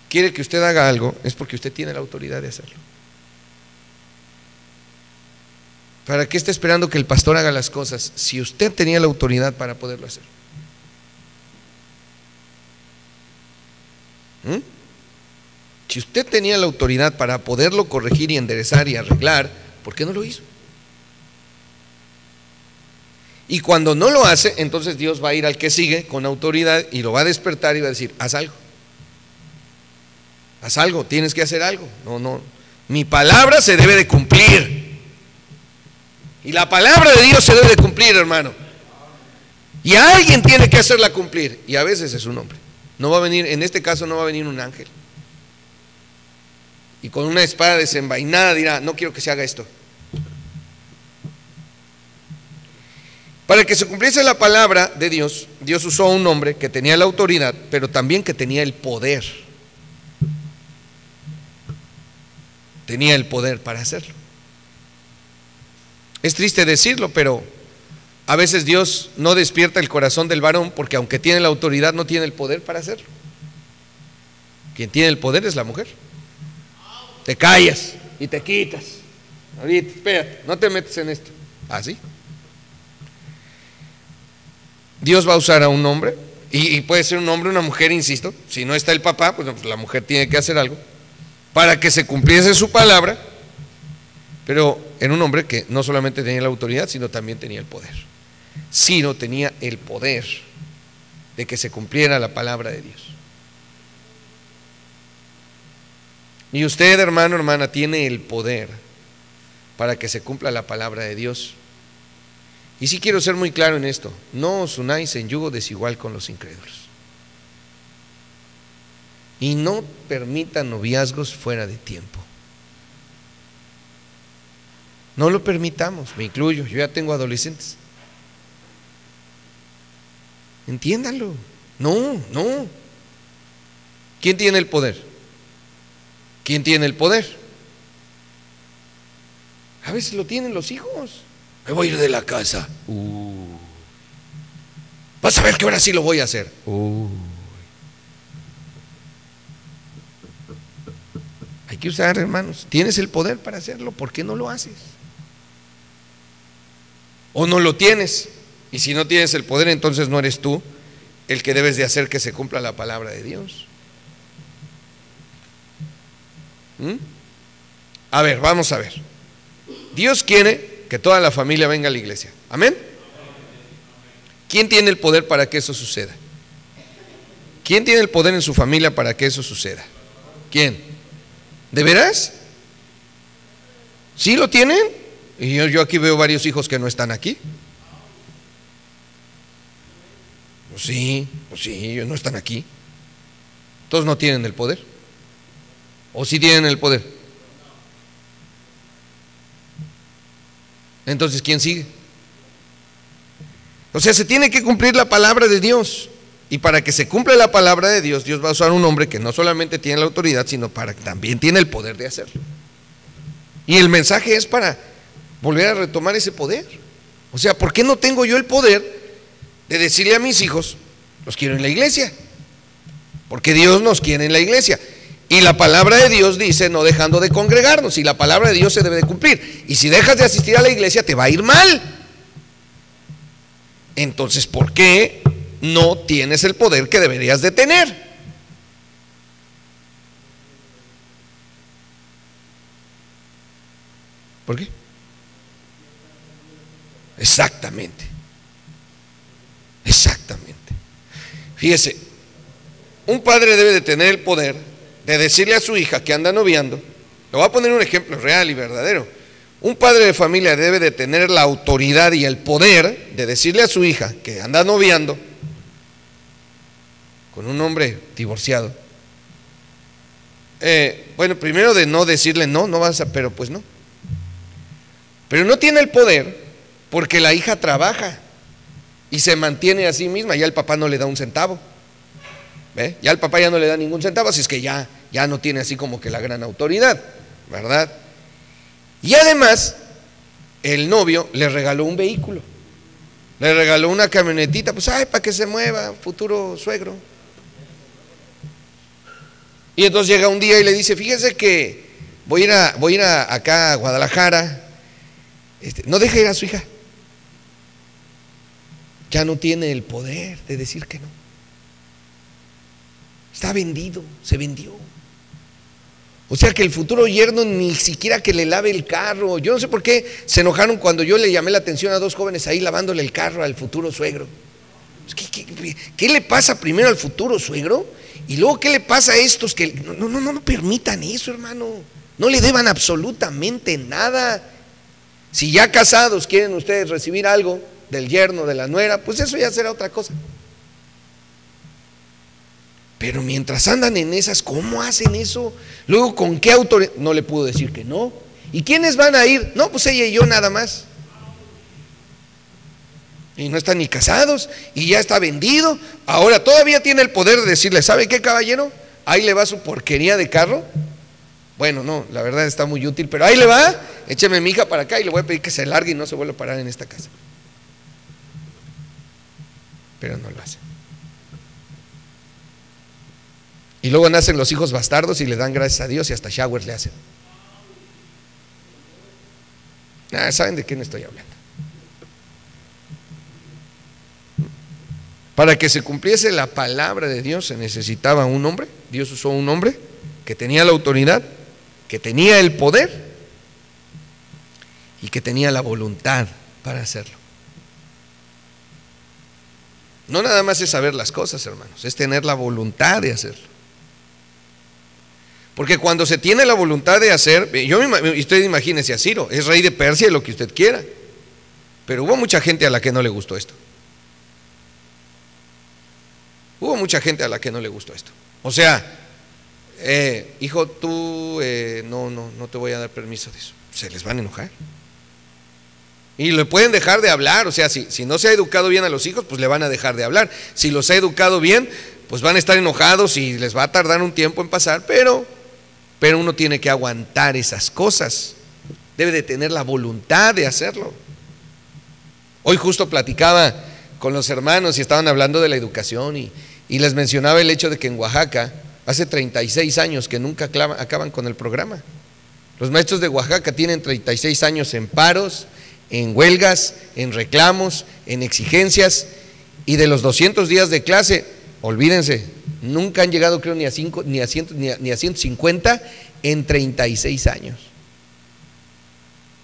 quiere que usted haga algo, es porque usted tiene la autoridad de hacerlo. ¿Para qué está esperando que el pastor haga las cosas si usted tenía la autoridad para poderlo hacer? Si usted tenía la autoridad para poderlo corregir y enderezar y arreglar, ¿por qué no lo hizo? Y cuando no lo hace, entonces Dios va a ir al que sigue con autoridad y lo va a despertar y va a decir, haz algo, tienes que hacer algo. No, mi palabra se debe de cumplir. Y la palabra de Dios se debe de cumplir, hermano. Y alguien tiene que hacerla cumplir, y a veces es un hombre. No va a venir, en este caso no va a venir un ángel y con una espada desenvainada dirá, no quiero que se haga esto. Para que se cumpliese la palabra de Dios, Dios usó a un hombre que tenía la autoridad, pero también que tenía el poder. Tenía el poder para hacerlo. Es triste decirlo, pero a veces Dios no despierta el corazón del varón porque aunque tiene la autoridad no tiene el poder para hacerlo. Quien tiene el poder es la mujer. Te callas y te quitas. Ahorita, espérate, no te metes en esto. ¿Así? Dios va a usar a un hombre, y puede ser un hombre o una mujer, insisto. Si no está el papá, pues la mujer tiene que hacer algo para que se cumpliese su palabra, pero en un hombre que no solamente tenía la autoridad, sino también tenía el poder. Ciro tenía el poder de que se cumpliera la palabra de Dios. Y usted, hermano, hermana, tiene el poder para que se cumpla la palabra de Dios. Y sí quiero ser muy claro en esto: no os unáis en yugo desigual con los incrédulos. Y no permitan noviazgos fuera de tiempo. No lo permitamos, me incluyo, yo ya tengo adolescentes. Entiéndanlo. No. ¿Quién tiene el poder? ¿Quién tiene el poder? A veces lo tienen los hijos. Me voy a ir de la casa. Vas a ver que ahora sí lo voy a hacer. Hay que usar, hermanos. Tienes el poder para hacerlo, ¿por qué no lo haces? O no lo tienes. Y si no tienes el poder, entonces no eres tú el que debes de hacer que se cumpla la palabra de Dios. A ver, vamos a ver. Dios quiere que toda la familia venga a la iglesia. ¿Amén? ¿Quién tiene el poder para que eso suceda? ¿Quién tiene el poder en su familia para que eso suceda? ¿Quién? ¿De veras? ¿Sí lo tienen? Y yo aquí veo varios hijos que no están aquí. Pues sí, ellos no están aquí. Todos no tienen el poder. ¿O sí tienen el poder? Entonces, ¿quién sigue? O sea, se tiene que cumplir la palabra de Dios. Y para que se cumpla la palabra de Dios, Dios va a usar un hombre que no solamente tiene la autoridad, sino para que también tiene el poder de hacerlo. Y el mensaje es para volver a retomar ese poder. O sea, ¿por qué no tengo yo el poder de decirle a mis hijos, los quiero en la iglesia? Porque Dios nos quiere en la iglesia. Y la palabra de Dios dice, no dejando de congregarnos. Y la palabra de Dios se debe de cumplir. Y si dejas de asistir a la iglesia, te va a ir mal. Entonces, ¿por qué no tienes el poder que deberías de tener? ¿Por qué? Exactamente. Fíjese, un padre debe de tener el poder de decirle a su hija que anda noviando. Le voy a poner un ejemplo real y verdadero. Un padre de familia debe de tener la autoridad y el poder de decirle a su hija que anda noviando con un hombre divorciado. Bueno, primero de no decirle no vas a, pero pues no. Pero no tiene el poder porque la hija trabaja y se mantiene a sí misma. Ya el papá no le da un centavo. ¿Ve? Ya el papá ya no le da ningún centavo, así es que ya no tiene así como que la gran autoridad, ¿verdad? Y además, el novio le regaló un vehículo, le regaló una camionetita, pues para que se mueva, futuro suegro. Y entonces llega un día y le dice, fíjese que voy a ir acá a Guadalajara. No deje ir a su hija. Ya no tiene el poder de decir que no. Está vendido, se vendió. O sea que el futuro yerno ni siquiera que le lave el carro. Yo no sé por qué se enojaron cuando yo le llamé la atención a dos jóvenes ahí lavándole el carro al futuro suegro. ¿Qué le pasa primero al futuro suegro? Y luego, ¿qué le pasa a estos que no permitan eso, hermano? No le deban absolutamente nada. Si ya casados quieren ustedes recibir algo del yerno, de la nuera, pues eso ya será otra cosa. Pero mientras andan en esas, ¿cómo hacen eso? Luego, ¿con qué autoridad? No le pudo decir que no. ¿Y quiénes van a ir? No, pues ella y yo nada más. Y no están ni casados y ya está vendido. Ahora todavía tiene el poder de decirle, ¿sabe qué, caballero? Ahí le va su porquería de carro. Bueno, no, la verdad está muy útil, pero ahí le va, écheme a mi hija para acá y le voy a pedir que se largue y no se vuelva a parar en esta casa. Pero no lo hace. Y luego nacen los hijos bastardos y le dan gracias a Dios y hasta showers le hacen. ¿Saben de qué no estoy hablando? Para que se cumpliese la palabra de Dios se necesitaba un hombre. Dios usó un hombre que tenía la autoridad, que tenía el poder y que tenía la voluntad para hacerlo. No nada más es saber las cosas, hermanos, es tener la voluntad de hacerlo. Porque cuando se tiene la voluntad de hacer, usted imagínese a Ciro, es rey de Persia y lo que usted quiera, pero hubo mucha gente a la que no le gustó esto. Hubo mucha gente a la que no le gustó esto. O sea, hijo, tú no te voy a dar permiso de eso. Se les van a enojar. Y le pueden dejar de hablar. O sea, si no se ha educado bien a los hijos, pues le van a dejar de hablar. Si los ha educado bien, pues van a estar enojados y les va a tardar un tiempo en pasar, pero uno tiene que aguantar esas cosas. Debe de tener la voluntad de hacerlo. Hoy justo platicaba con los hermanos y estaban hablando de la educación y les mencionaba el hecho de que en Oaxaca hace 36 años que nunca acaban con el programa. Los maestros de Oaxaca tienen 36 años en paros, en huelgas, en reclamos, en exigencias, y de los 200 días de clase, olvídense, nunca han llegado creo ni a 150 en 36 años.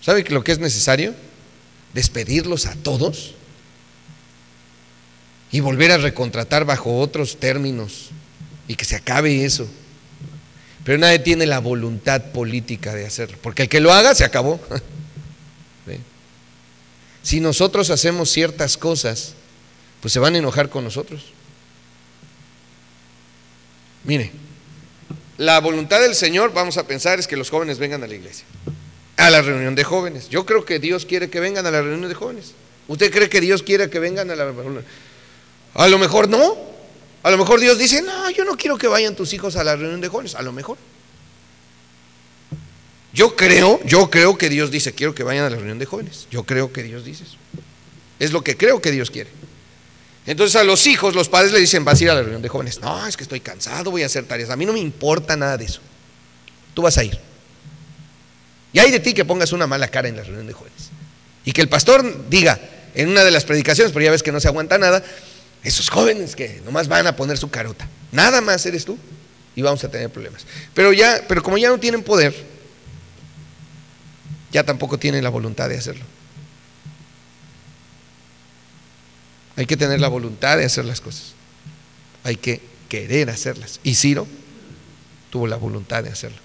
¿Sabe lo que es necesario? Despedirlos a todos y volver a recontratar bajo otros términos y que se acabe eso. Pero nadie tiene la voluntad política de hacerlo, porque el que lo haga se acabó. ¿Sí? Si nosotros hacemos ciertas cosas, pues se van a enojar con nosotros. Mire, la voluntad del Señor, vamos a pensar, es que los jóvenes vengan a la iglesia, a la reunión de jóvenes. Yo creo que Dios quiere que vengan a la reunión de jóvenes. ¿Usted cree que Dios quiere que vengan a la reunión? A lo mejor no. A lo mejor Dios dice, no, yo no quiero que vayan tus hijos a la reunión de jóvenes. A lo mejor. Yo creo que Dios dice, quiero que vayan a la reunión de jóvenes. Yo creo que Dios dice eso. Es lo que creo que Dios quiere. Entonces a los hijos, los padres le dicen, vas a ir a la reunión de jóvenes. No, es que estoy cansado, voy a hacer tareas. A mí no me importa nada de eso. Tú vas a ir. Y hay de ti que pongas una mala cara en la reunión de jóvenes. Y que el pastor diga en una de las predicaciones, pero ya ves que no se aguanta nada, esos jóvenes que nomás van a poner su carota. Nada más eres tú y vamos a tener problemas. Pero como ya no tienen poder, ya tampoco tienen la voluntad de hacerlo. Hay que tener la voluntad de hacer las cosas. Hay que querer hacerlas. Y Ciro tuvo la voluntad de hacerlo.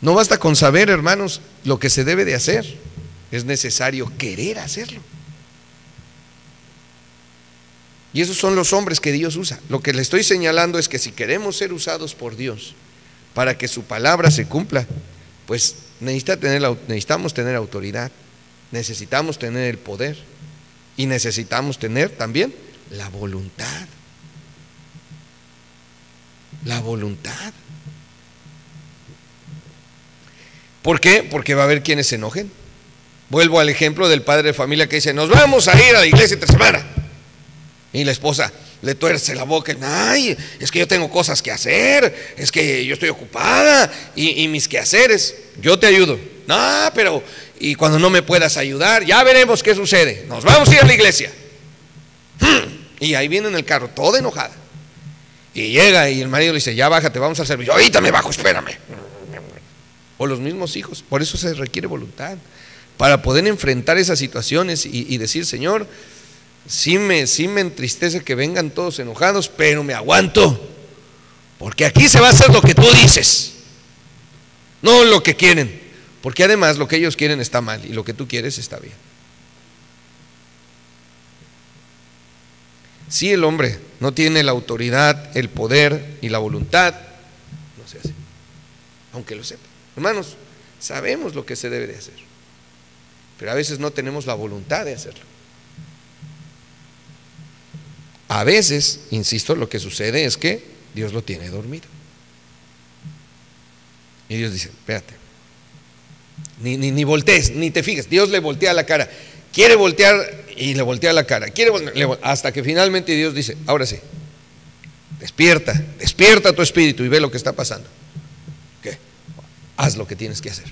No basta con saber, hermanos, lo que se debe de hacer. Es necesario querer hacerlo. Y esos son los hombres que Dios usa. Lo que le estoy señalando es que si queremos ser usados por Dios para que su palabra se cumpla, pues necesitamos tener autoridad, necesitamos tener el poder y necesitamos tener también la voluntad. La voluntad. ¿Por qué? Porque va a haber quienes se enojen. Vuelvo al ejemplo del padre de familia que dice, nos vamos a ir a la iglesia esta semana. Y la esposa le tuerce la boca, ay, es que yo tengo cosas que hacer, es que yo estoy ocupada y mis quehaceres, yo te ayudo. No, pero, y cuando no me puedas ayudar, ya veremos qué sucede, nos vamos a ir a la iglesia. Y ahí viene en el carro, toda enojada. Y llega y el marido le dice, ya bájate, vamos al servicio. Ahorita me bajo, espérame. O los mismos hijos, por eso se requiere voluntad, para poder enfrentar esas situaciones y decir, Señor, sí me entristece que vengan todos enojados, pero me aguanto, porque aquí se va a hacer lo que tú dices, no lo que quieren, porque además lo que ellos quieren está mal y lo que tú quieres está bien. Si el hombre no tiene la autoridad, el poder y la voluntad, no se hace, aunque lo sepa. Hermanos, sabemos lo que se debe de hacer, pero a veces no tenemos la voluntad de hacerlo. A veces, insisto, lo que sucede es que Dios lo tiene dormido. Y Dios dice, espérate, ni voltees, ni te fijes. Dios le voltea la cara, quiere voltear y le voltea la cara, hasta que finalmente Dios dice, ahora sí, despierta tu espíritu y ve lo que está pasando. ¿Qué? Haz lo que tienes que hacer.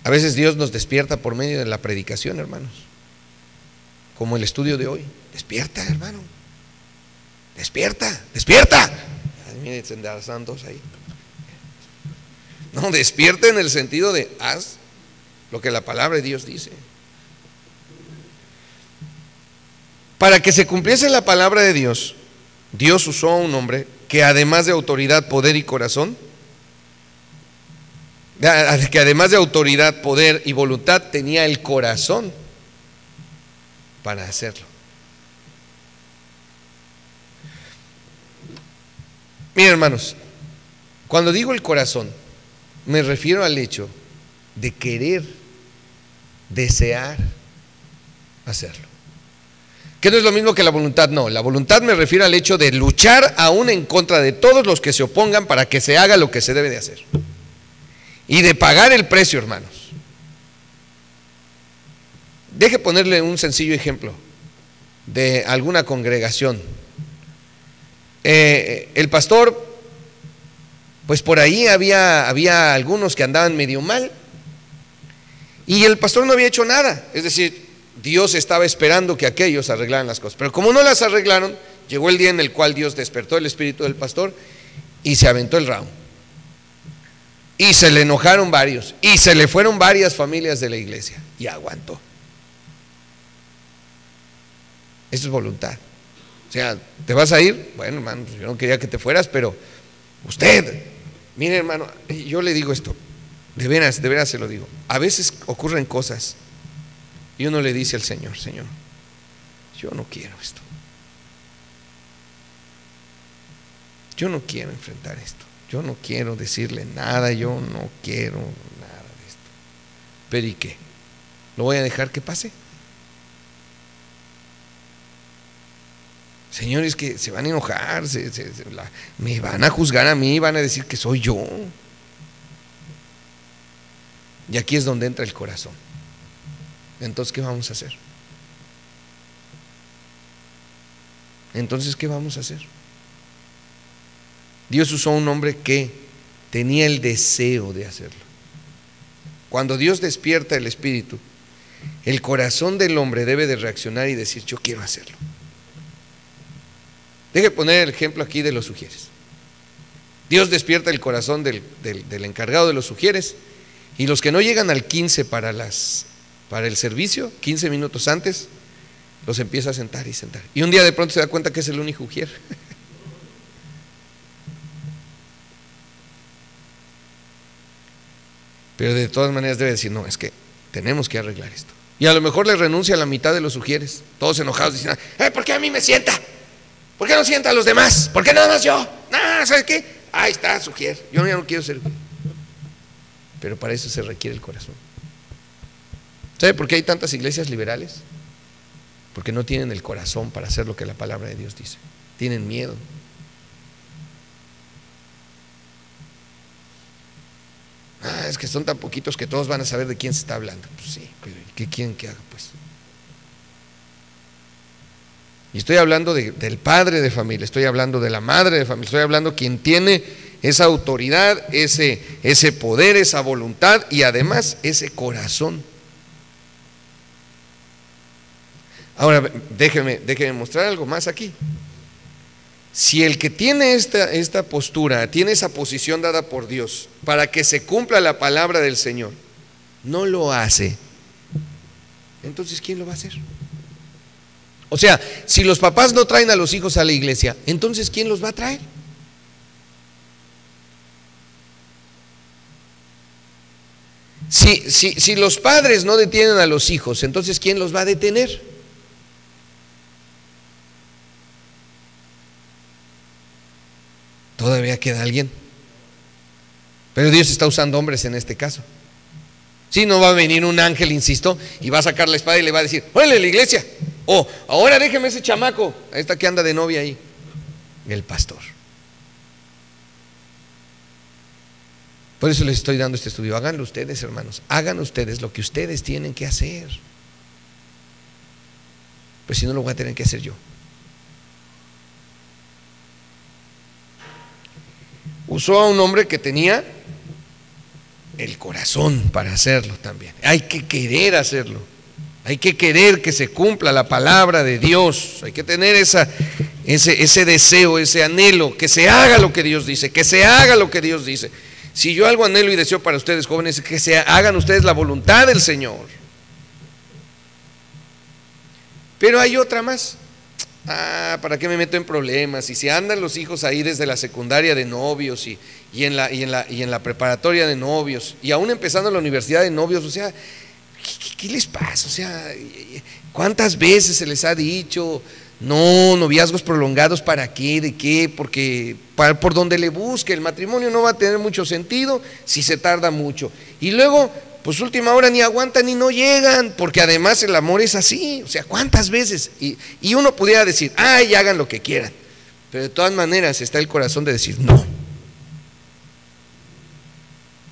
A veces Dios nos despierta por medio de la predicación, hermanos, como el estudio de hoy. Despierta, hermano, despierta. Miren, se enderezan dos ahí. No, despierta en el sentido de haz lo que la palabra de Dios dice. Para que se cumpliese la palabra de Dios, Dios usó a un hombre que además de autoridad, poder y corazón, que además de autoridad, poder y voluntad, tenía el corazón para hacerlo. Miren, hermanos, cuando digo el corazón, me refiero al hecho de querer, desear hacerlo. Que no es lo mismo que la voluntad, no. La voluntad me refiero al hecho de luchar aún en contra de todos los que se opongan para que se haga lo que se debe de hacer. Y de pagar el precio, hermanos. Deje ponerle un sencillo ejemplo de alguna congregación. El pastor, pues por ahí había algunos que andaban medio mal y el pastor no había hecho nada. Es decir, Dios estaba esperando que aquellos arreglaran las cosas, pero como no las arreglaron, llegó el día en el cual Dios despertó el espíritu del pastor y se aventó el round. Y se le enojaron varios y se le fueron varias familias de la iglesia y aguantó. Eso es voluntad. O sea, ¿te vas a ir? Bueno, hermano, yo no quería que te fueras, pero usted, mire, hermano, yo le digo esto, de veras se lo digo. A veces ocurren cosas y uno le dice al Señor: Señor, yo no quiero esto. Yo no quiero enfrentar esto. Yo no quiero decirle nada, yo no quiero nada de esto. ¿Pero y qué? ¿Lo voy a dejar que pase? Señores, que se van a enojar, me van a juzgar a mí, van a decir que soy yo. Y aquí es donde entra el corazón. Entonces, ¿qué vamos a hacer? Entonces, ¿qué vamos a hacer? Dios usó a un hombre que tenía el deseo de hacerlo. Cuando Dios despierta el espíritu, el corazón del hombre debe de reaccionar y decir: yo quiero hacerlo. Deje poner el ejemplo aquí de los sugieres. Dios despierta el corazón del encargado de los sugieres, y los que no llegan al 15 para el servicio, 15 minutos antes, los empieza a sentar y sentar. Y un día de pronto se da cuenta que es el único ujier. Pero de todas maneras debe decir: no, es que tenemos que arreglar esto. Y a lo mejor le renuncia a la mitad de los sugieres, todos enojados, diciendo: ¿por qué a mí me sienta? ¿Por qué no sienta a los demás? ¿Por qué nada más yo? ¿Sabes qué? Ahí está, sugier. Yo ya no quiero servir. Pero para eso se requiere el corazón. ¿Sabe por qué hay tantas iglesias liberales? Porque no tienen el corazón para hacer lo que la palabra de Dios dice. Tienen miedo. Es que son tan poquitos que todos van a saber de quién se está hablando. Pues sí, pero ¿qué quieren que haga, pues? Y estoy hablando del padre de familia, estoy hablando de la madre de familia, estoy hablando quien tiene esa autoridad, ese poder, esa voluntad y además ese corazón. Ahora, déjeme mostrar algo más aquí. Si el que tiene esta postura, tiene esa posición dada por Dios para que se cumpla la palabra del Señor, no lo hace, entonces ¿quién lo va a hacer? O sea, si los papás no traen a los hijos a la iglesia, entonces ¿quién los va a traer? Si los padres no detienen a los hijos, entonces ¿quién los va a detener? Todavía queda alguien. Pero Dios está usando hombres en este caso. Si no va a venir un ángel, insisto, y va a sacar la espada y le va a decir: órale, la iglesia. O ahora déjeme ese chamaco, a esta que anda de novia ahí. El pastor. Por eso les estoy dando este estudio. Háganlo ustedes, hermanos. Hagan ustedes lo que ustedes tienen que hacer. Pues si no, lo voy a tener que hacer yo. Usó a un hombre que tenía el corazón para hacerlo también. Hay que querer hacerlo. Hay que querer que se cumpla la palabra de Dios. Hay que tener ese deseo, ese anhelo, que se haga lo que Dios dice, que se haga lo que Dios dice. Si yo algo anhelo y deseo para ustedes, jóvenes, es que se hagan ustedes la voluntad del Señor. Pero hay otra más. ¿para qué me meto en problemas? Y si andan los hijos ahí desde la secundaria de novios y en la preparatoria de novios, y aún empezando la universidad de novios, o sea, ¿qué les pasa? O sea, ¿cuántas veces se les ha dicho? No, noviazgos prolongados, ¿para qué? ¿De qué? Porque por donde le busque, el matrimonio no va a tener mucho sentido si se tarda mucho. Y luego, pues última hora ni aguantan ni no llegan, porque además el amor es así. O sea, ¿cuántas veces? Y uno pudiera decir, ay, hagan lo que quieran. Pero de todas maneras está el corazón de decir, no.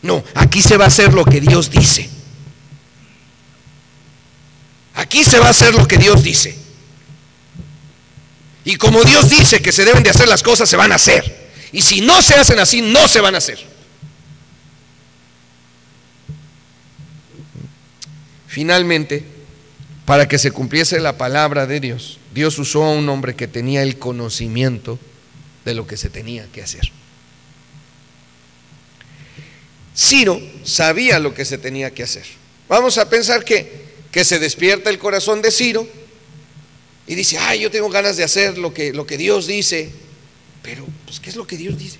No, aquí se va a hacer lo que Dios dice. Aquí se va a hacer lo que Dios dice. Y como Dios dice que se deben de hacer las cosas, se van a hacer. Y si no se hacen así, no se van a hacer. Finalmente, para que se cumpliese la palabra de Dios, Dios usó a un hombre que tenía el conocimiento de lo que se tenía que hacer. Ciro sabía lo que se tenía que hacer. Vamos a pensar que se despierta el corazón de Ciro y dice, ay, yo tengo ganas de hacer lo que Dios dice. Pero, pues, ¿qué es lo que Dios dice?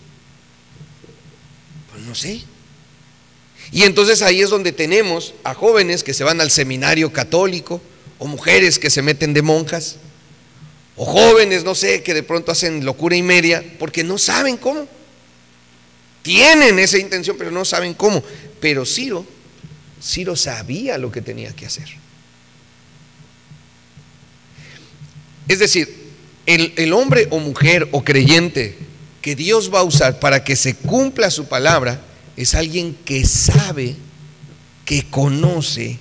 Pues no sé. Y entonces ahí es donde tenemos a jóvenes que se van al seminario católico, o mujeres que se meten de monjas, o jóvenes, no sé, que de pronto hacen locura y media, porque no saben cómo. Tienen esa intención, pero no saben cómo. Pero Ciro sabía lo que tenía que hacer. Es decir, el hombre o mujer o creyente que Dios va a usar para que se cumpla su palabra es alguien que sabe, que conoce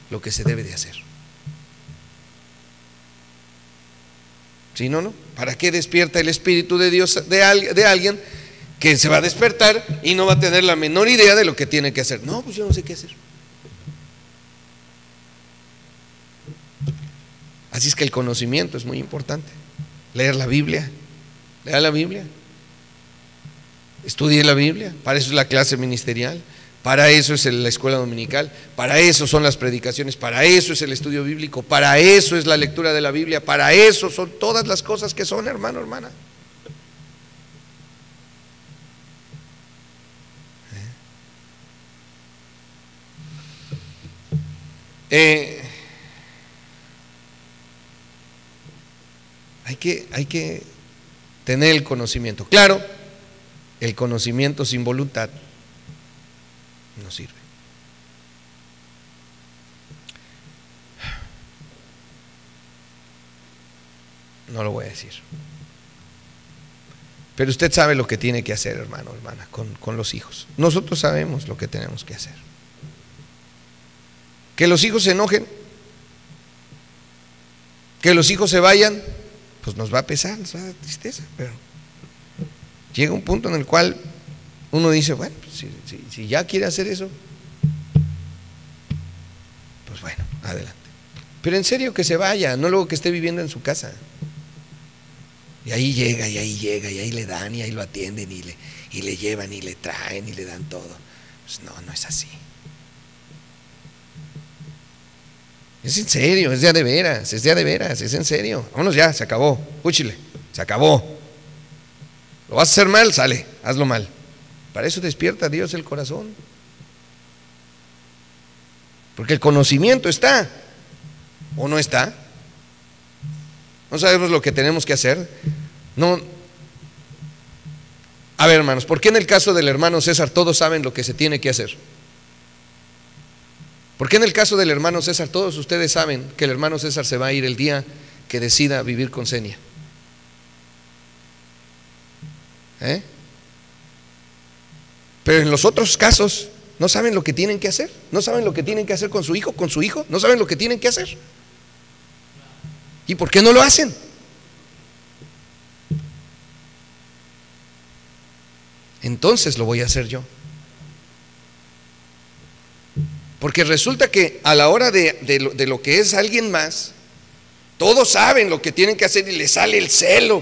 lo que se debe de hacer. ¿Sí, no? ¿Para qué despierta el Espíritu de Dios de alguien que se va a despertar y no va a tener la menor idea de lo que tiene que hacer? No, pues yo no sé qué hacer. Así es que el conocimiento es muy importante. Leer la Biblia, lea la Biblia, estudie la Biblia. Para eso es la clase ministerial, para eso es la escuela dominical, para eso son las predicaciones, para eso es el estudio bíblico, para eso es la lectura de la Biblia, para eso son todas las cosas que son, hermano, hermana. Hay que tener el conocimiento. Claro, el conocimiento sin voluntad no sirve. No lo voy a decir. Pero usted sabe lo que tiene que hacer, hermano, hermana, con los hijos. Nosotros sabemos lo que tenemos que hacer. Que los hijos se enojen, que los hijos se vayan, pues nos va a pesar, nos va a dar tristeza, pero llega un punto en el cual uno dice, bueno, pues si ya quiere hacer eso, pues bueno, adelante. Pero en serio que se vaya, no luego que esté viviendo en su casa. Y ahí llega, y ahí le dan, y ahí lo atienden, y le llevan, y le traen, y le dan todo. Pues no es así. Es en serio, es de a veras, es en serio. Vámonos ya, se acabó, úchile, se acabó. Lo vas a hacer mal, sale, hazlo mal. Para eso despierta Dios el corazón. Porque el conocimiento está, ¿o no está? No sabemos lo que tenemos que hacer. No. A ver, hermanos, ¿por qué en el caso del hermano César todos saben lo que se tiene que hacer? ¿Por qué en el caso del hermano César todos ustedes saben que el hermano César se va a ir el día que decida vivir con Senia? Pero en los otros casos no saben lo que tienen que hacer, no saben lo que tienen que hacer con su hijo, no saben lo que tienen que hacer. ¿Y por qué no lo hacen? Entonces lo voy a hacer yo. Porque resulta que a la hora de lo que es alguien más, todos saben lo que tienen que hacer y le sale el celo,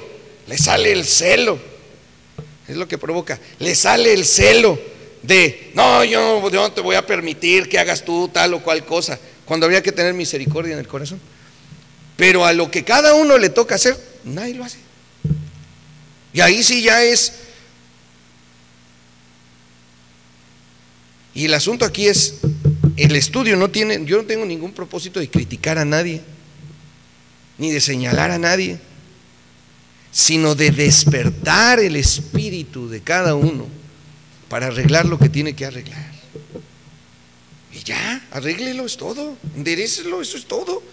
es lo que provoca, le sale el celo de, no, yo no te voy a permitir que hagas tú tal o cual cosa, cuando habría que tener misericordia en el corazón. Pero a lo que cada uno le toca hacer, nadie lo hace. Y ahí sí ya es. Y el asunto aquí es, el estudio no tiene, yo no tengo ningún propósito de criticar a nadie, ni de señalar a nadie, sino de despertar el espíritu de cada uno para arreglar lo que tiene que arreglar. Y ya, arréglelo, es todo, enderécelo, eso es todo.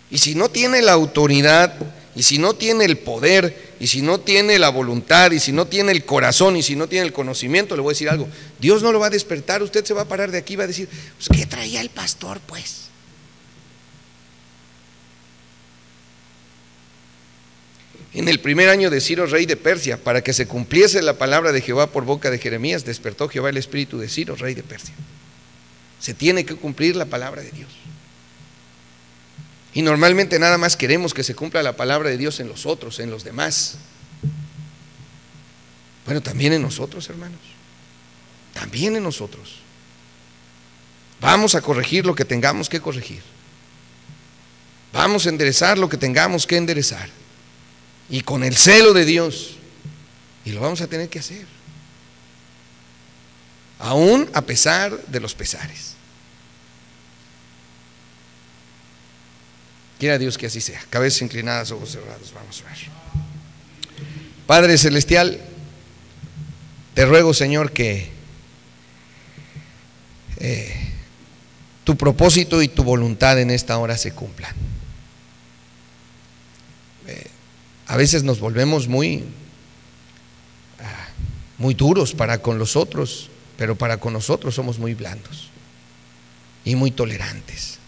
Y si no tiene la autoridad, y si no tiene el poder, y si no tiene la voluntad, y si no tiene el corazón, y si no tiene el conocimiento, le voy a decir algo, Dios no lo va a despertar. Usted se va a parar de aquí y va a decir, pues, ¿qué traía el pastor, pues? En el primer año de Ciro, rey de Persia, para que se cumpliese la palabra de Jehová por boca de Jeremías, despertó Jehová el espíritu de Ciro, rey de Persia. Se tiene que cumplir la palabra de Dios. Y normalmente nada más queremos que se cumpla la palabra de Dios en los otros, en los demás. Bueno, también en nosotros, hermanos. También en nosotros. Vamos a corregir lo que tengamos que corregir. Vamos a enderezar lo que tengamos que enderezar. Y con el celo de Dios. Y lo vamos a tener que hacer. Aún a pesar de los pesares. Quiera Dios que así sea. Cabezas inclinadas, ojos cerrados. Vamos a ver. Padre Celestial, te ruego, Señor, que tu propósito y tu voluntad en esta hora se cumplan. A veces nos volvemos muy duros para con los otros, pero para con nosotros somos muy blandos y muy tolerantes.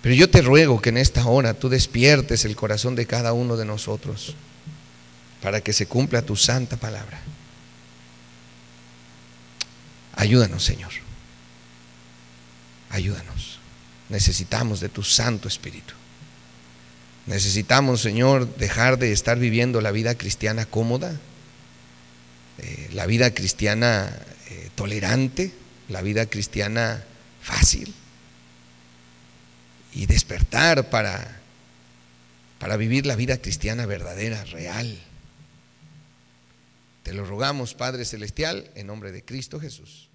Pero yo te ruego que en esta hora tú despiertes el corazón de cada uno de nosotros para que se cumpla tu santa palabra. Ayúdanos, Señor. Ayúdanos. Necesitamos de tu Santo Espíritu. Necesitamos, Señor, dejar de estar viviendo la vida cristiana cómoda, la vida cristiana tolerante, la vida cristiana fácil, y despertar para vivir la vida cristiana verdadera, real. Te lo rogamos, Padre Celestial, en nombre de Cristo Jesús.